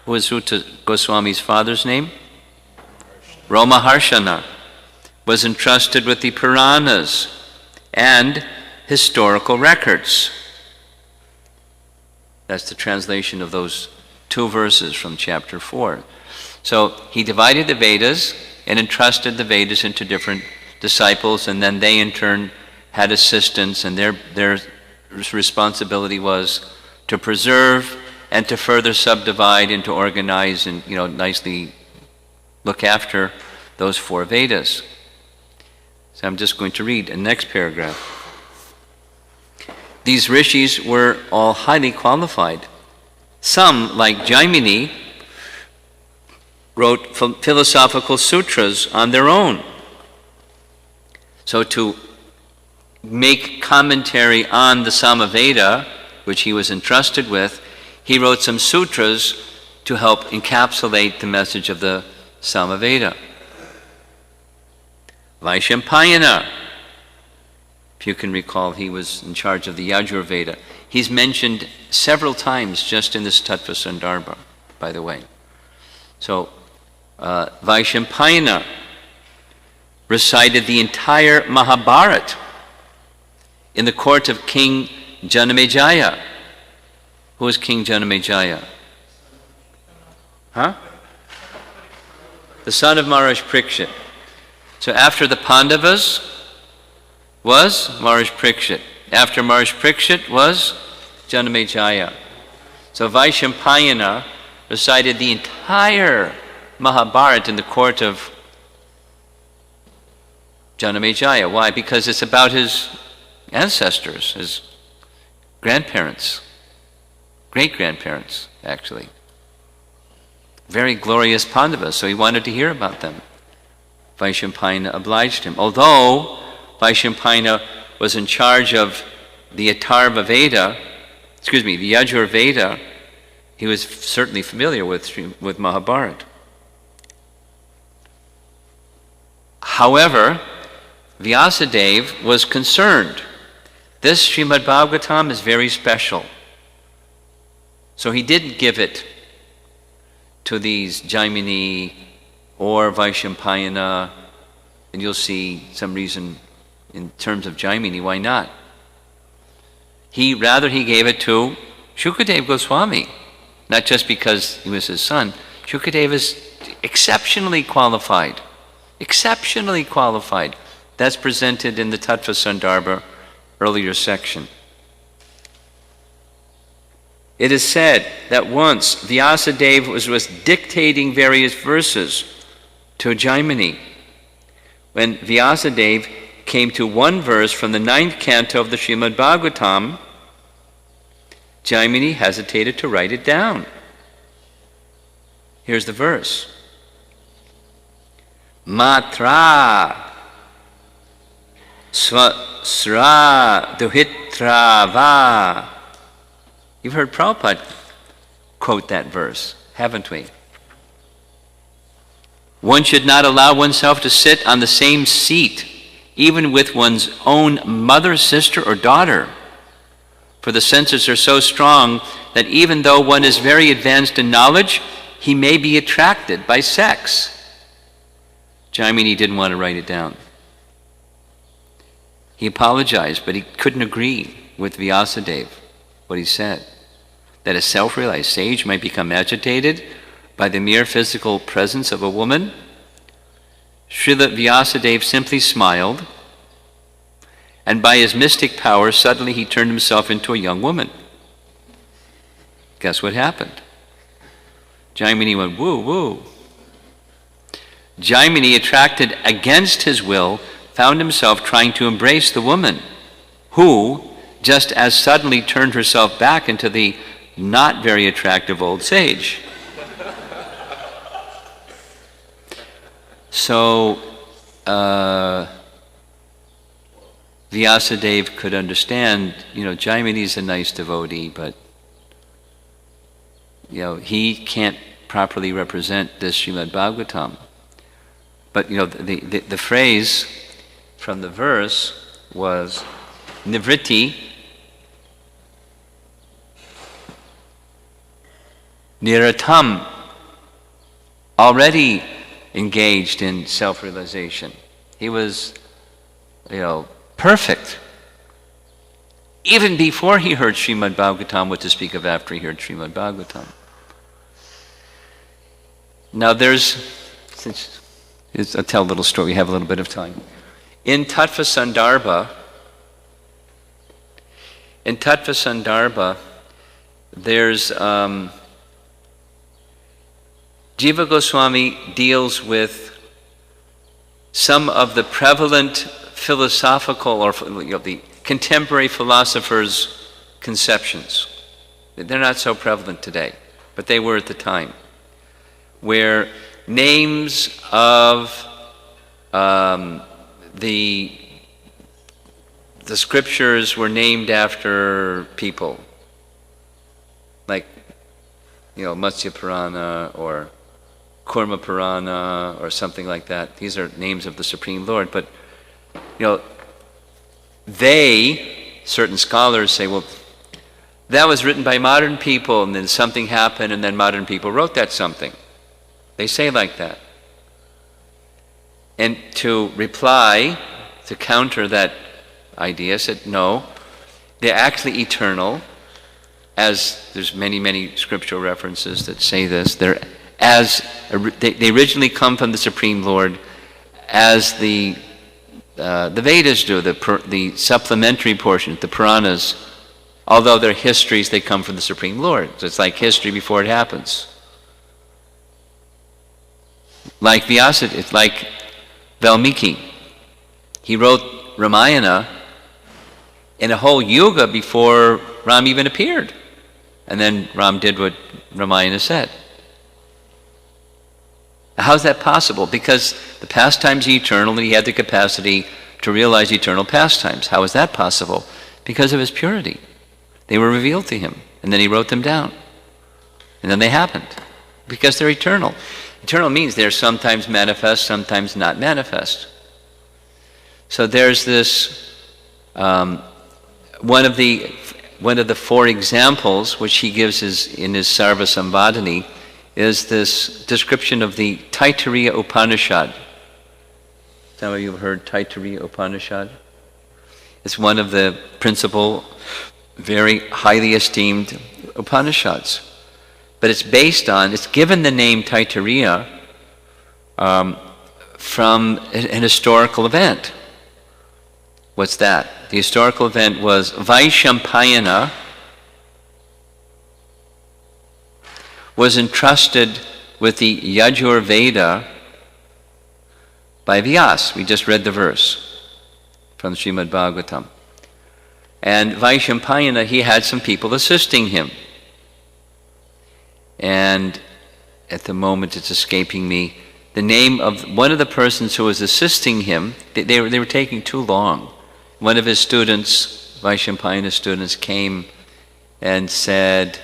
S1: who was Sutta Goswami's father's name? Romaharshana, was entrusted with the Puranas and historical records. That's the translation of those 2 verses from chapter 4. So he divided the Vedas and entrusted the Vedas into different disciples, and then they in turn had assistants, and their responsibility was to preserve and to further subdivide and to organize and nicely look after those 4 Vedas. So I'm just going to read the next paragraph. These rishis were all highly qualified. Some, like Jaimini, wrote philosophical sutras on their own. So to make commentary on the Samaveda, which he was entrusted with, he wrote some sutras to help encapsulate the message of the Samaveda. Vaishampayana, if you can recall, he was in charge of the Yajurveda. He's mentioned several times just in this Tattva Sandarbha, by the way. So, Vaishampayana recited the entire Mahabharata in the court of King Janamejaya. Who was King Janamejaya? The son of Maharaj Parikshit. So after the Pandavas was Maharaj Parikshit. After Maharaj Parikshit was Janamejaya. So Vaishampayana recited the entire Mahabharata in the court of Janamejaya. Why? Because it's about his ancestors, his grandparents, great-grandparents, actually. Very glorious Pandavas, so he wanted to hear about them. Vaishampayana obliged him. Although Vaishampayana was in charge of the Atharva Veda, the Yajur Veda, he was certainly familiar with Mahabharata. However, Vyasadeva was concerned. This Srimad Bhagavatam is very special. So he didn't give it to these Jaimini or Vaishampayana, and you'll see some reason in terms of Jaimini, why not? He gave it to Shukadeva Goswami, not just because he was his son. Shukadeva is exceptionally qualified. Exceptionally qualified. That's presented in the Tattva Sandarbha earlier section. It is said that once Vyasadeva was dictating various verses to Jaimini. When Vyasadeva came to one verse from the 9th canto of the Srimad Bhagavatam, Jaimini hesitated to write it down. Here's the verse. Matra sra duhitra va. You've heard Prabhupada quote that verse, haven't we? One should not allow oneself to sit on the same seat, even with one's own mother, sister, or daughter. For the senses are so strong that even though one is very advanced in knowledge, he may be attracted by sex. Jaimini didn't want to write it down. He apologized, but he couldn't agree with Vyasadeva, what he said. That a self-realized sage might become agitated by the mere physical presence of a woman. Srila Vyasadeva simply smiled, and by his mystic power, suddenly he turned himself into a young woman. Guess what happened? Jaimini went, woo, woo. Jaimini, attracted against his will, found himself trying to embrace the woman, who just as suddenly turned herself back into the not very attractive old sage. So, Vyasadeva could understand, Jaimini's a nice devotee, but, he can't properly represent this Srimad Bhagavatam. But, the phrase, from the verse was nivritti, niratam, already engaged in self-realization. He was, perfect. Even before he heard Srimad Bhagavatam, what to speak of after he heard Srimad Bhagavatam. Now I'll tell a little story, we have a little bit of time. In Tattva Sandarbha, there's Jiva Goswami deals with some of the prevalent philosophical or the contemporary philosophers' conceptions. They're not so prevalent today, but they were at the time, where names of the scriptures were named after people, like Matsya Purana or Kurma Purana or something like that. These are names of the Supreme Lord, but certain scholars say, well, that was written by modern people and then something happened and then modern people wrote that something. They say like that. And to reply, to counter that idea, said no, they're actually eternal, as there's many scriptural references that say this. They originally come from the Supreme Lord, as the Vedas do, the supplementary portion, the Puranas. Although they're histories, they come from the Supreme Lord. So it's like history before it happens. Like Vyasadeva, it's like Valmiki. He wrote Ramayana in a whole yuga before Ram even appeared. And then Ram did what Ramayana said. How's that possible? Because the pastimes are eternal and he had the capacity to realize eternal pastimes. How is that possible? Because of his purity. They were revealed to him, and then he wrote them down. And then they happened, because they're eternal. Eternal means they're sometimes manifest, sometimes not manifest. So there's this, one of the 4 examples which he gives in his Sarva Samvadani is this description of the Taittiriya Upanishad. Some of you have heard Taittiriya Upanishad. It's one of the principal, very highly esteemed Upanishads. But it's given the name Taittiriya from an historical event. What's that? The historical event was Vaishampayana was entrusted with the Yajur Veda by Vyas. We just read the verse from Srimad Bhagavatam. And Vaishampayana, he had some people assisting him. And at the moment it's escaping me, the name of one of the persons who was assisting him, they were taking too long. One of his students, Vaishampayana's students, came and said,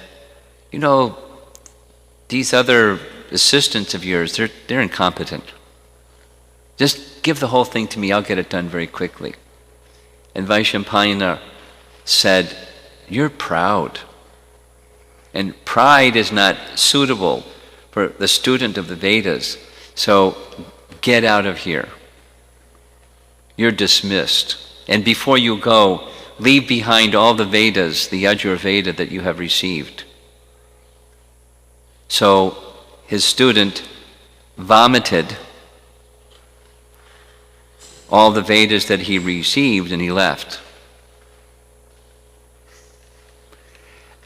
S1: these other assistants of yours, they're incompetent. Just give the whole thing to me, I'll get it done very quickly. And Vaishampayana said, you're proud. And pride is not suitable for the student of the Vedas. So get out of here. You're dismissed. And before you go, leave behind all the Vedas, the Yajur Veda that you have received. So his student vomited all the Vedas that he received and he left.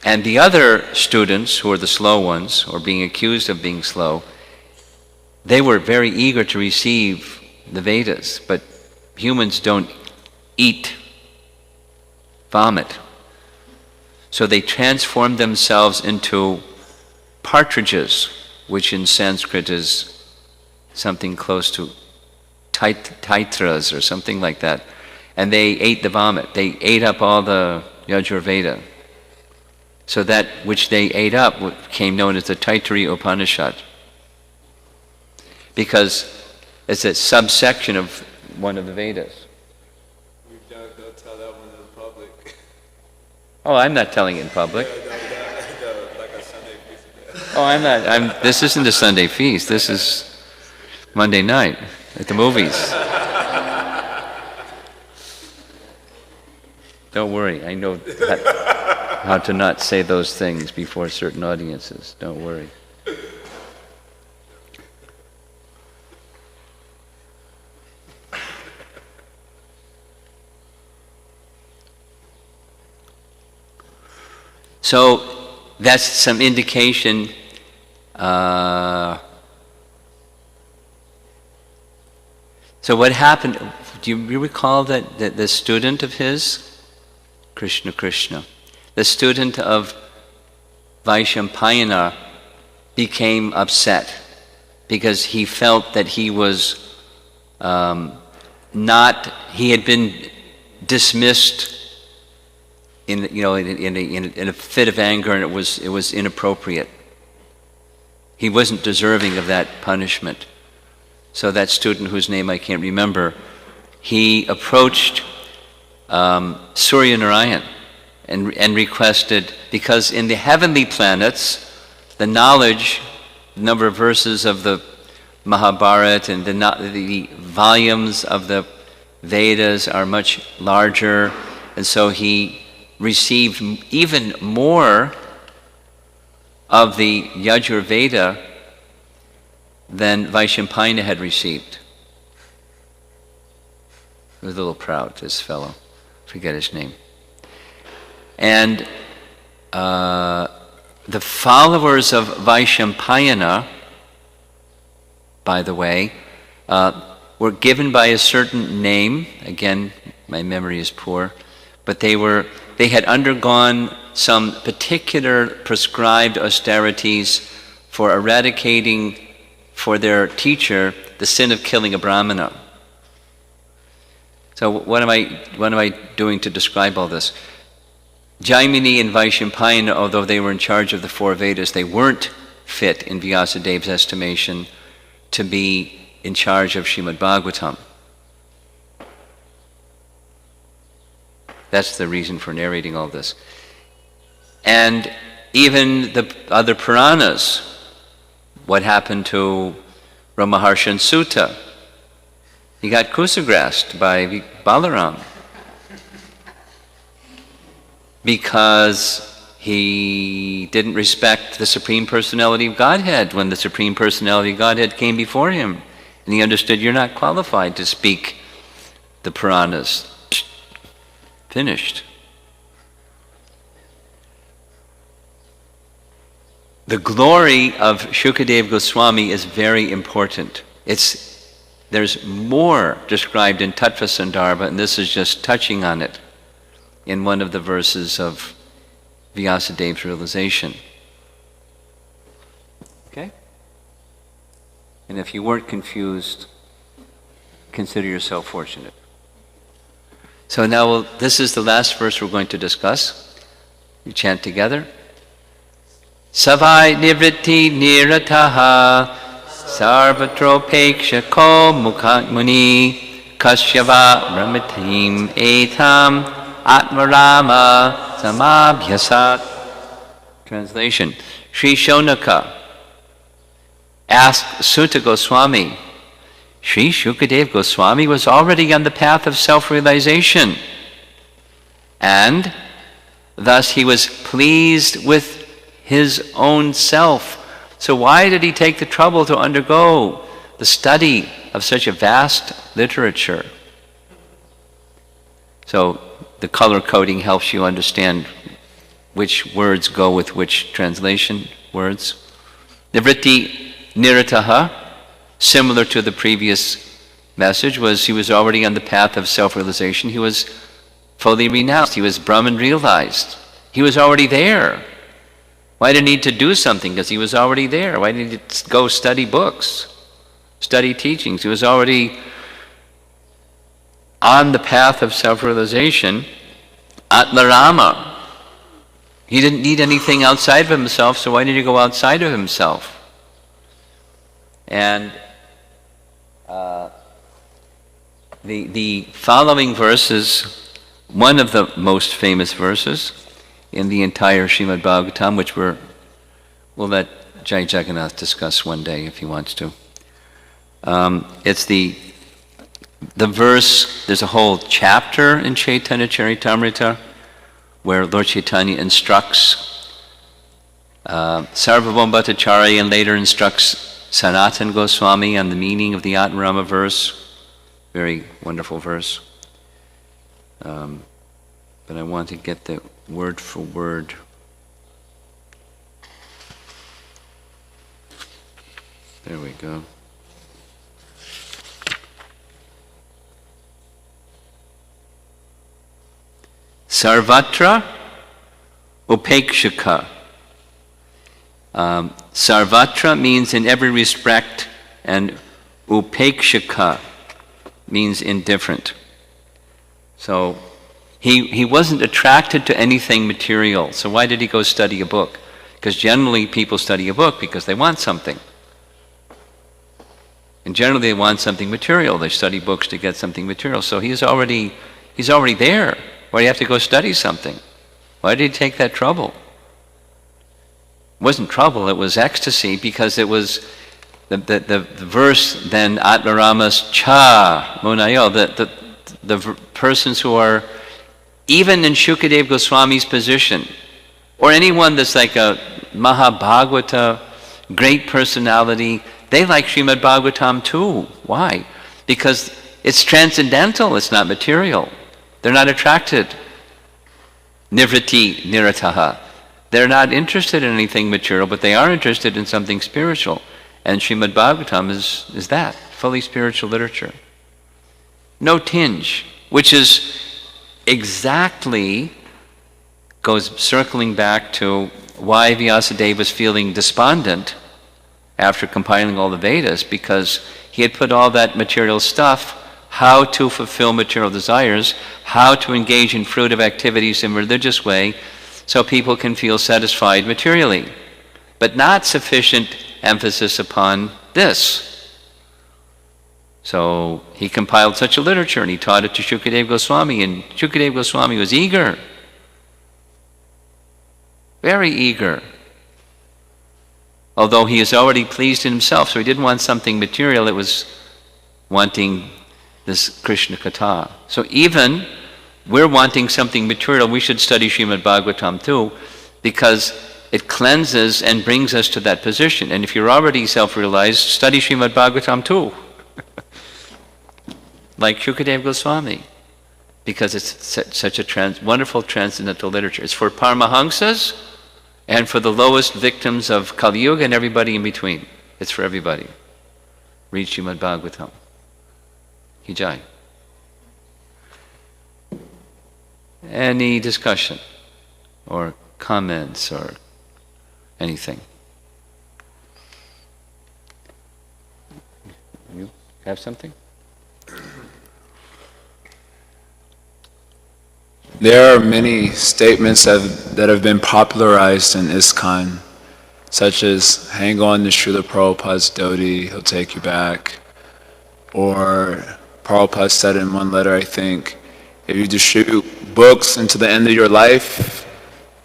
S1: And the other students, who were the slow ones, or being accused of being slow, they were very eager to receive the Vedas, but humans don't eat vomit. So they transformed themselves into partridges, which in Sanskrit is something close to taitras or something like that. And they ate the vomit. They ate up all the Yajur Veda. So that which they ate up became known as the Taittiriya Upanishad, because it's a subsection of one of the Vedas.
S3: Don't tell that one to the public.
S1: Oh, I'm not telling it in public.
S3: Like a Sunday feast.
S1: Oh, I'm not. This isn't a Sunday feast. This is Monday night at the movies. Don't worry. I know how to not say those things before certain audiences. Don't worry. So that's some indication. So what happened? Do you recall that the student of his, Krishna, the student of Vaishampayana became upset because he felt that he was he had been dismissed in a fit of anger, and it was inappropriate. He wasn't deserving of that punishment. So that student, whose name I can't remember, he approached Surya Narayan and requested, because in the heavenly planets, the knowledge, the number of verses of the Mahabharata and the volumes of the Vedas are much larger, and so he received even more of the Yajurveda than Vaishampayana had received. He was a little proud, this fellow. Forget his name. And the followers of Vaishampayana, by the way, were given by a certain name. Again, my memory is poor. But they had undergone some particular prescribed austerities for eradicating for their teacher the sin of killing a brahmana. So what am I doing to describe all this? Jaimini and Vaishampayana, although they were in charge of the four Vedas, they weren't fit, in Vyasadev's estimation, to be in charge of Srimad Bhagavatam. That's the reason for narrating all this. And even the other Puranas, what happened to Ramaharshan Sutta? He got kusagrased by Balaram because he didn't respect the Supreme Personality of Godhead when the Supreme Personality of Godhead came before him. And he understood, you're not qualified to speak the Puranas. Finished. The glory of Shukadeva Goswami is very important. There's more described in Tattva Sandarbha, and this is just touching on it in one of the verses of Vyasadev's realization. Okay? And if you weren't confused, consider yourself fortunate. So now this is the last verse we're going to discuss. We chant together. Savai nivritti nirataha sarvatropeksha ko muni kasyava brahmatim etam atmarama samabhyasat. Translation. Sri Shonaka asked Sutta Goswami, Sri Shukadeva Goswami was already on the path of self-realization, and thus he was pleased with his own self. So why did he take the trouble to undergo the study of such a vast literature? So the color coding helps you understand which words go with which translation words. Nivritti nirataha, similar to the previous message, was he was already on the path of self-realization. He was fully renounced. He was Brahman realized. He was already there. Why did he need to do something? Because he was already there. Why did he go study books, study teachings? He was already on the path of self-realization. Atmarama. He didn't need anything outside of himself, so why did he go outside of himself? And the following verses one of the most famous verses in the entire Srimad Bhagavatam, which we'll let Jai Jagannath discuss one day if he wants to. It's the verse, there's a whole chapter in Chaitanya Charitamrita where Lord Chaitanya instructs Sarvabhauma Bhattacharya and later instructs Sanatana Goswami on the meaning of the Atmarama verse. Very wonderful verse. But I want to get the word for word. There we go. Sarvatra upekshaka. Sarvatra means in every respect, and upekshaka means indifferent. So he wasn't attracted to anything material. So why did he go study a book? Because generally people study a book because they want something. And generally they want something material. They study books to get something material. So he's already there. Why do you have to go study something? Why did he take that trouble? It wasn't trouble, it was ecstasy, because it was the verse then, Atmaramas cha munayo, the persons who are even in Shukadeva Goswami's position, or anyone that's like a Mahabhagavata, great personality, they like Srimad Bhagavatam too. Why? Because it's transcendental, it's not material. They're not attracted. Nivriti nirataha. They're not interested in anything material, but they are interested in something spiritual. And Srimad Bhagavatam is that, fully spiritual literature. No tinge, which is exactly, goes circling back to why Vyasadeva was feeling despondent after compiling all the Vedas, because he had put all that material stuff, how to fulfill material desires, how to engage in fruitive activities in a religious way so people can feel satisfied materially, but not sufficient emphasis upon this. So he compiled such a literature and he taught it to Shukadeva Goswami, and Shukadeva Goswami was eager, very eager. Although he is already pleased in himself, so he didn't want something material, it was wanting this Krishna Katha. So even we're wanting something material, we should study Srimad Bhagavatam too, because it cleanses and brings us to that position. And if you're already self-realized, study Srimad Bhagavatam too. Like Shukadeva Goswami, because it's such a wonderful transcendental literature. It's for Paramahamsas and for the lowest victims of Kali Yuga and everybody in between. It's for everybody. Read Srimad Bhagavatam. Ki Jai. Any discussion or comments or anything? You have something?
S3: There are many statements that have been popularized in ISKCON, such as, hang on to Srila Prabhupada's dhoti, he'll take you back. Or Prabhupada said in one letter, I think, if you distribute books into the end of your life,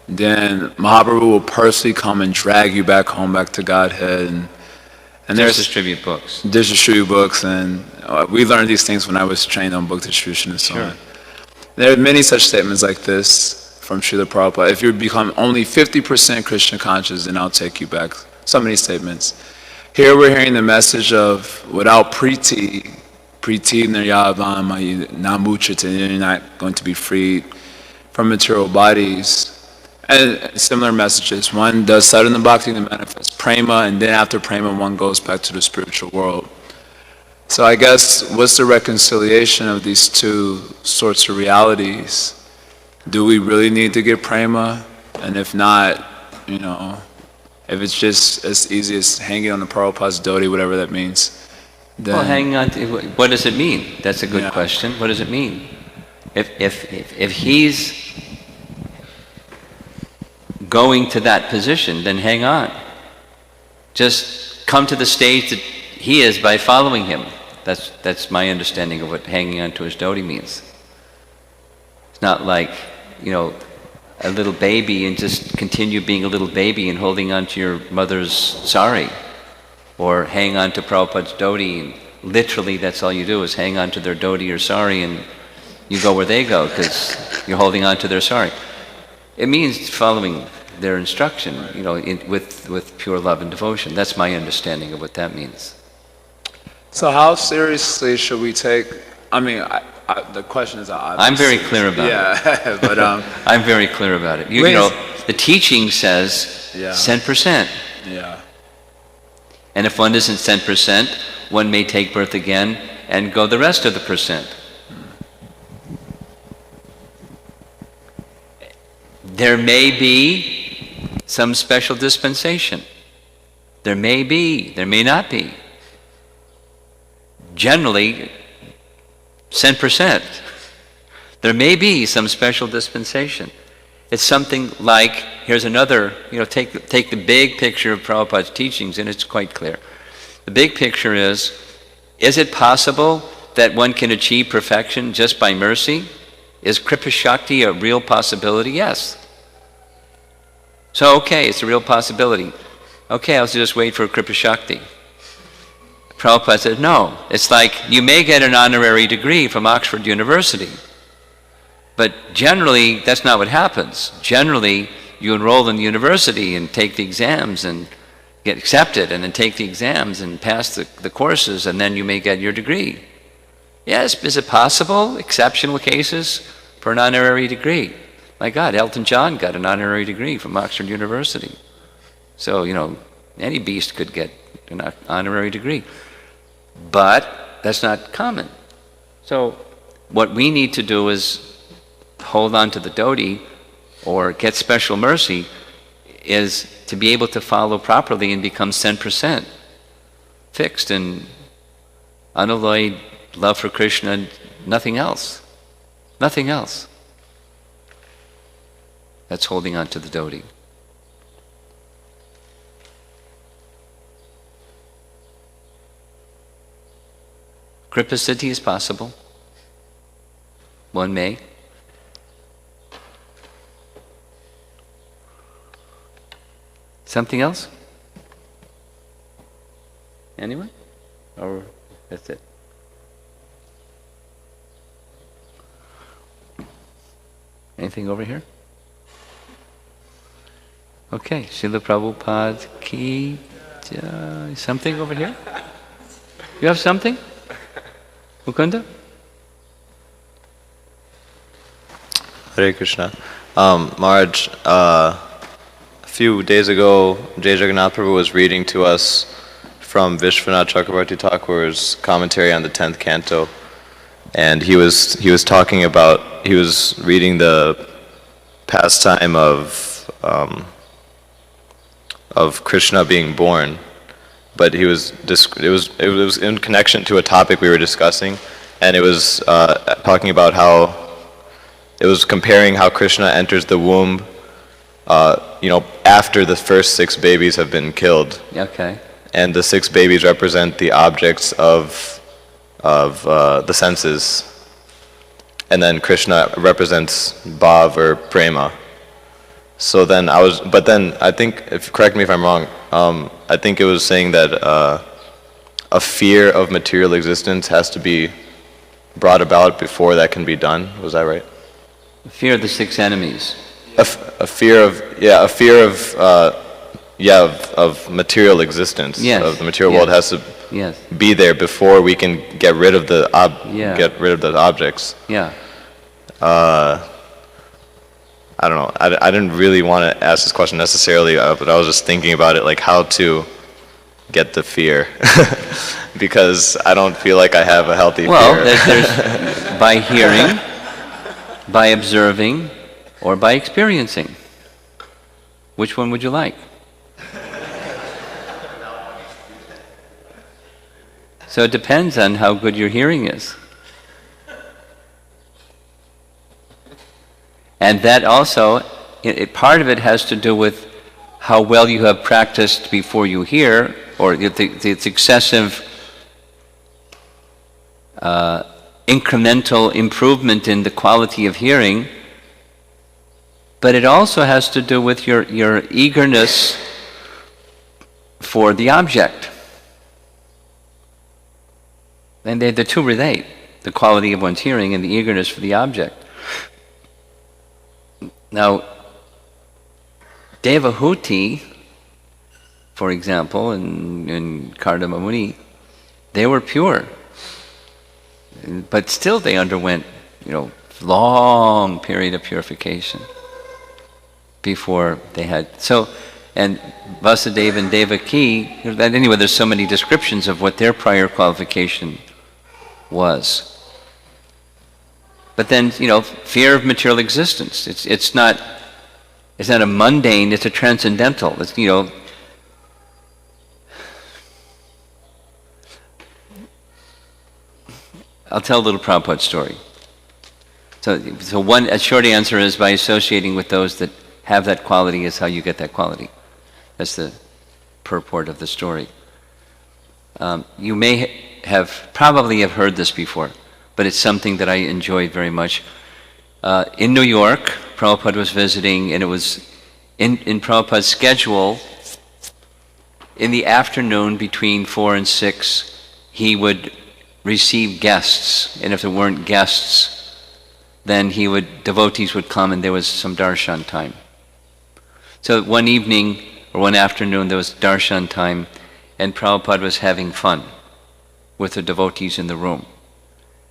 S3: then Mahaprabhu will personally come and drag you back home, back to Godhead. And there's
S1: distribute books.
S3: Distribute books, and we learned these things when I was trained on book distribution and so
S1: Sure.
S3: on. There are many such statements like this from Srila Prabhupada. If you become only 50% Krishna conscious, then I'll take you back. So many statements. Here we're hearing the message of without priti niryavama namuchita, you're not going to be freed from material bodies. And similar messages. One does sadhana bhakti to manifest prema, and then after prema one goes back to the spiritual world. So I guess, what's the reconciliation of these two sorts of realities? Do we really need to get prema? And if not, if it's just as easy as hanging on the Prabhupada's dhoti, whatever that means, then...
S1: Well, hanging on to, what does it mean? That's a good question. What does it mean? If he's going to that position, then hang on. Just come to the stage that he is by following him. That's my understanding of what hanging on to his dhoti means. It's not like, a little baby and just continue being a little baby and holding on to your mother's sari, or hang on to Prabhupada's dhoti, and literally that's all you do is hang on to their dhoti or sari and you go where they go because you're holding on to their sari. It means following their instruction, with pure love and devotion. That's my understanding of what that means.
S3: So how seriously should we take, the question is obvious.
S1: I'm very clear about it.
S3: Yeah, but
S1: I'm very clear about it. The teaching says 10%.
S3: Yeah.
S1: And if one isn't 10%, one may take birth again and go the rest of the percent. There may be some special dispensation. There may be, there may not be. Generally, 10%. There may be some special dispensation. It's something like, here's another, take the big picture of Prabhupada's teachings, and it's quite clear. The big picture is it possible that one can achieve perfection just by mercy? Is Kripa Shakti a real possibility? Yes. So, okay, it's a real possibility. Okay, I'll just wait for Kripa Shakti. Prabhupada said, no. It's like you may get an honorary degree from Oxford University, but generally that's not what happens. Generally, you enroll in the university and take the exams and get accepted, and then take the exams and pass the courses, and then you may get your degree. Yes, is it possible? Exceptional cases for an honorary degree. My God, Elton John got an honorary degree from Oxford University. So, any beast could get an honorary degree. But that's not common. So what we need to do is hold on to the dhoti or get special mercy, is to be able to follow properly and become 10% fixed in unalloyed love for Krishna and nothing else. Nothing else. That's holding on to the dhoti. Kripa Siddhi is possible. One may. Something else? Anyone? Or that's it? Anything over here? Okay, Srila Prabhupada ki jai. Something over here? You have something? Mukunda?
S4: Hare Krishna. Maharaj, a few days ago, Jai Jagannath Prabhu was reading to us from Vishwanath Chakravarti Thakur's commentary on the 10th canto, and he was talking about, he was reading the pastime of Krishna being born, but it was in connection to a topic we were discussing, and it was talking about how it was comparing how Krishna enters the womb, after the first 6 babies have been killed.
S1: Okay.
S4: And the 6 babies represent the objects of the senses, and then Krishna represents bhav or prema. So then I think, correct me if I'm wrong, I think it was saying that a fear of material existence has to be brought about before that can be done. Was that right?
S1: The fear of the 6 enemies.
S4: A fear of material existence.
S1: Yes.
S4: Of the material world has to
S1: Yes.
S4: be there before we can get rid of the objects.
S1: Yeah.
S4: I don't know. I didn't really want to ask this question necessarily, but I was just thinking about it, like how to get the fear, because I don't feel like I have a healthy fear.
S1: Well, there's by hearing, by observing, or by experiencing. Which one would you like? So it depends on how good your hearing is. And that also, part of it has to do with how well you have practiced before you hear, or the excessive incremental improvement in the quality of hearing, but it also has to do with your eagerness for the object. And the two relate, the quality of one's hearing and the eagerness for the object. Now, Devahuti, for example, and Kardama Muni, they were pure. But still they underwent, long period of purification before they had. So, and Vyasadeva and Devaki, anyway, there's so many descriptions of what their prior qualification was. But then, fear of material existence. It's not a mundane, it's a transcendental. It's, I'll tell a little Prabhupada story. So a short answer is by associating with those that have that quality is how you get that quality. That's the purport of the story. You may probably have heard this before, but it's something that I enjoyed very much. In New York, Prabhupada was visiting, and it was in Prabhupada's schedule, in the afternoon between 4 and 6, he would receive guests, and if there weren't guests, then devotees would come and there was some darshan time. So one evening or one afternoon there was darshan time, and Prabhupada was having fun with the devotees in the room.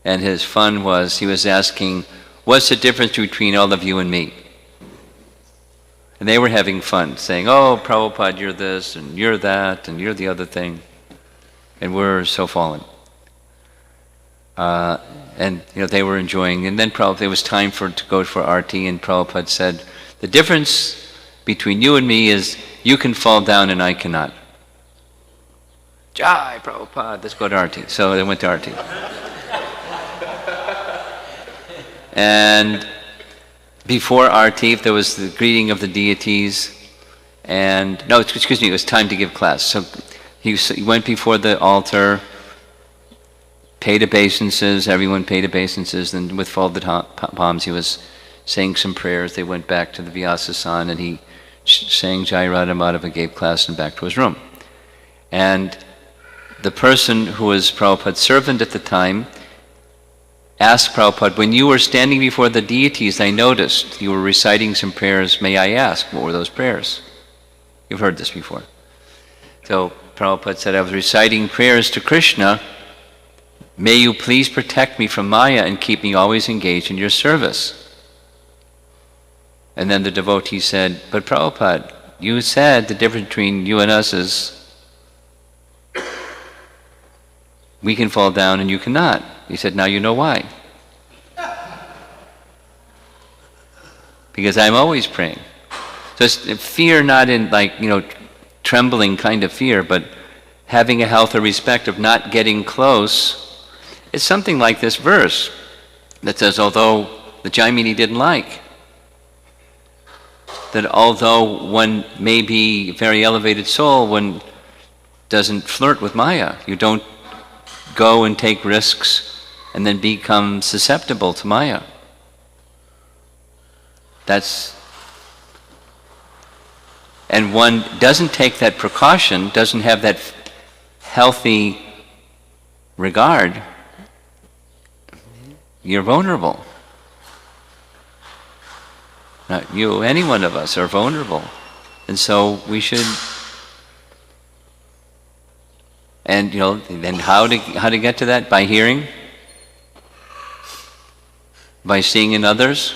S1: And his fun was, he was asking, what's the difference between all of you and me? And they were having fun, saying, oh, Prabhupada, you're this, and you're that, and you're the other thing, and we're so fallen. And they were enjoying. And then it was time to go for arti, and Prabhupada said, the difference between you and me is you can fall down and I cannot. Jai Prabhupada, let's go to arti. So they went to arti. And before arti, there was the greeting of the deities, and no, excuse me, it was time to give class. So he went before the altar, paid obeisances, everyone paid obeisances, then with folded palms he was saying some prayers. They went back to the Vyasadeva, and he sang Jai Radha Madhava, gave class, and back to his room. And the person who was Prabhupada's servant at the time asked Prabhupada, when you were standing before the deities, I noticed you were reciting some prayers. May I ask, what were those prayers? You've heard this before. So Prabhupada said, I was reciting prayers to Krishna. May you please protect me from Maya and keep me always engaged in your service. And then the devotee said, but Prabhupada, you said the difference between you and us is we can fall down and you cannot. He said, now you know why. Because I'm always praying. So it's fear, not in trembling kind of fear, but having a healthy respect of not getting close. It's something like this verse that says, although the Jaimini didn't like, that although one may be a very elevated soul, one doesn't flirt with Maya. You don't go and take risks and then become susceptible to Maya. And one doesn't take that precaution, doesn't have that healthy regard, you're vulnerable. Not you, any one of us are vulnerable. And so we should, and then how to get to that? By hearing? By seeing in others?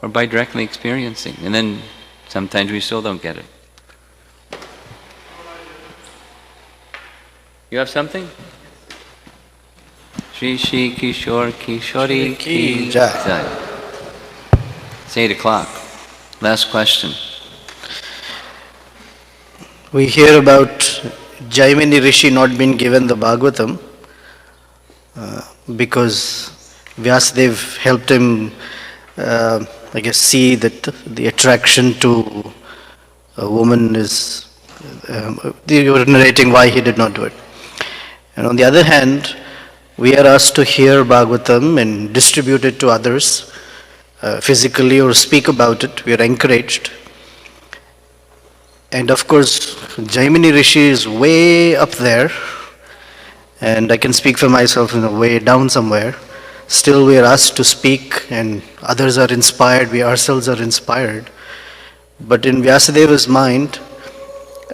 S1: Or by directly experiencing? And then sometimes we still don't get it. You have something? Shri Shri Kishore Kishori Ki Jai. It's 8 o'clock. Last question.
S5: We hear about Jaimini Rishi not being given the Bhagavatam because Vyasadeva helped him, see that the attraction to a woman is, you were narrating why he did not do it. And on the other hand, we are asked to hear Bhagavatam and distribute it to others, physically or speak about it. We are encouraged. And of course, Jaimini Rishi is way up there, and I can speak for myself way down somewhere. Still we are asked to speak, and others are inspired, we ourselves are inspired. But in Vyasadeva's mind,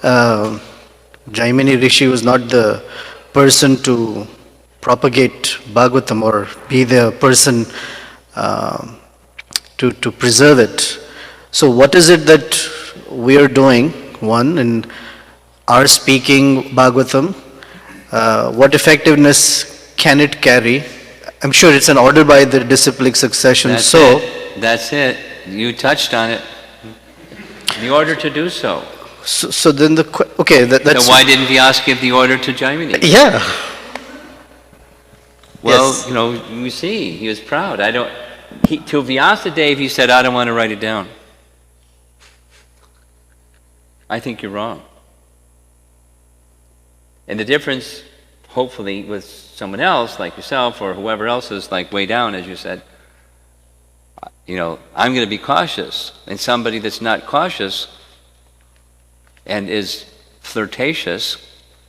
S5: Jaimini Rishi was not the person to propagate Bhagavatam or be the person to preserve it. So what is it that we are doing, one, in our speaking Bhagavatam? What effectiveness can it carry? I'm sure it's an order by the disciplic succession.
S1: That's it. You touched on it. The order to do so.
S5: So then that's...
S1: So why didn't Vyasa give the order to Jaimini?
S5: Yeah.
S1: Well,
S5: yes.
S1: You see, he was proud. To Vyasadeva, he said, I don't want to write it down. I think you're wrong. And the difference, hopefully, with someone else, like yourself, or whoever else is like way down, as you said, I'm going to be cautious. And somebody that's not cautious and is flirtatious,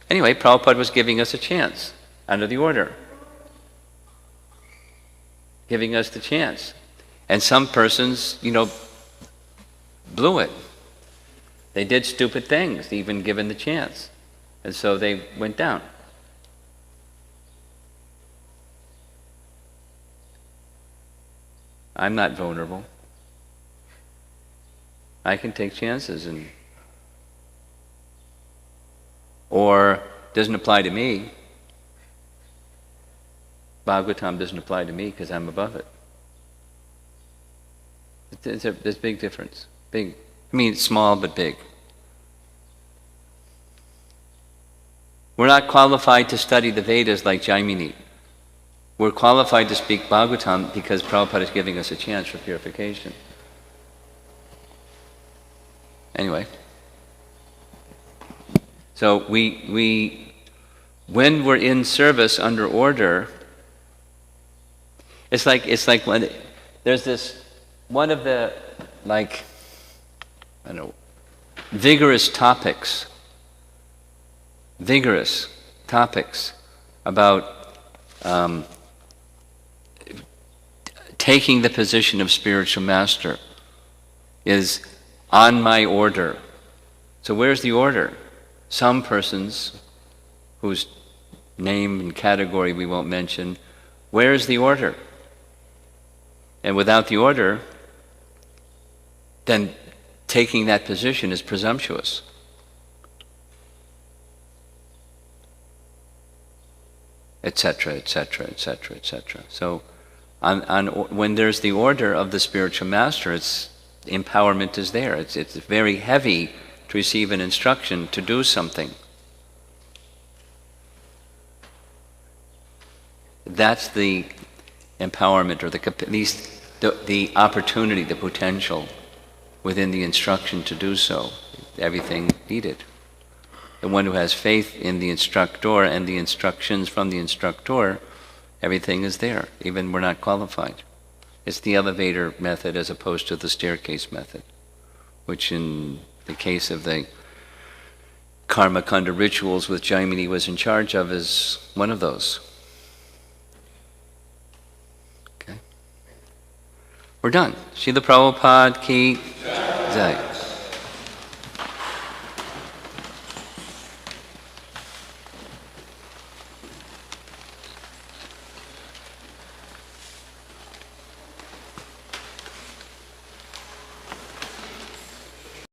S1: anyway, Prabhupada was giving us a chance under the order. Giving us the chance. And some persons, blew it. They did stupid things, even given the chance. And so they went down. I'm not vulnerable. I can take chances or doesn't apply to me. Bhagavatam doesn't apply to me because I'm above it. There's a big difference. Big. I mean, it's small but big. We're not qualified to study the Vedas like Jaimini. We're qualified to speak Bhagavatam because Prabhupada is giving us a chance for purification. Anyway. So when we're in service under order, it's like when there's this one of the vigorous topics about taking the position of spiritual master is on my order. So where's the order? Some persons whose name and category we won't mention, where's the order? And without the order, then taking that position is presumptuous. Etc., etc., etc., etc. So when there's the order of the spiritual master, empowerment is there. It's very heavy to receive an instruction to do something. That's the empowerment, or at least the opportunity, the potential within the instruction to do so. Everything needed. The one who has faith in the instructor and the instructions from the instructor, everything is there, even we're not qualified. It's the elevator method as opposed to the staircase method, which in the case of the Karma Kanda rituals which Jaimini was in charge of is one of those. Okay. We're done. Srila Prabhupada ki jai.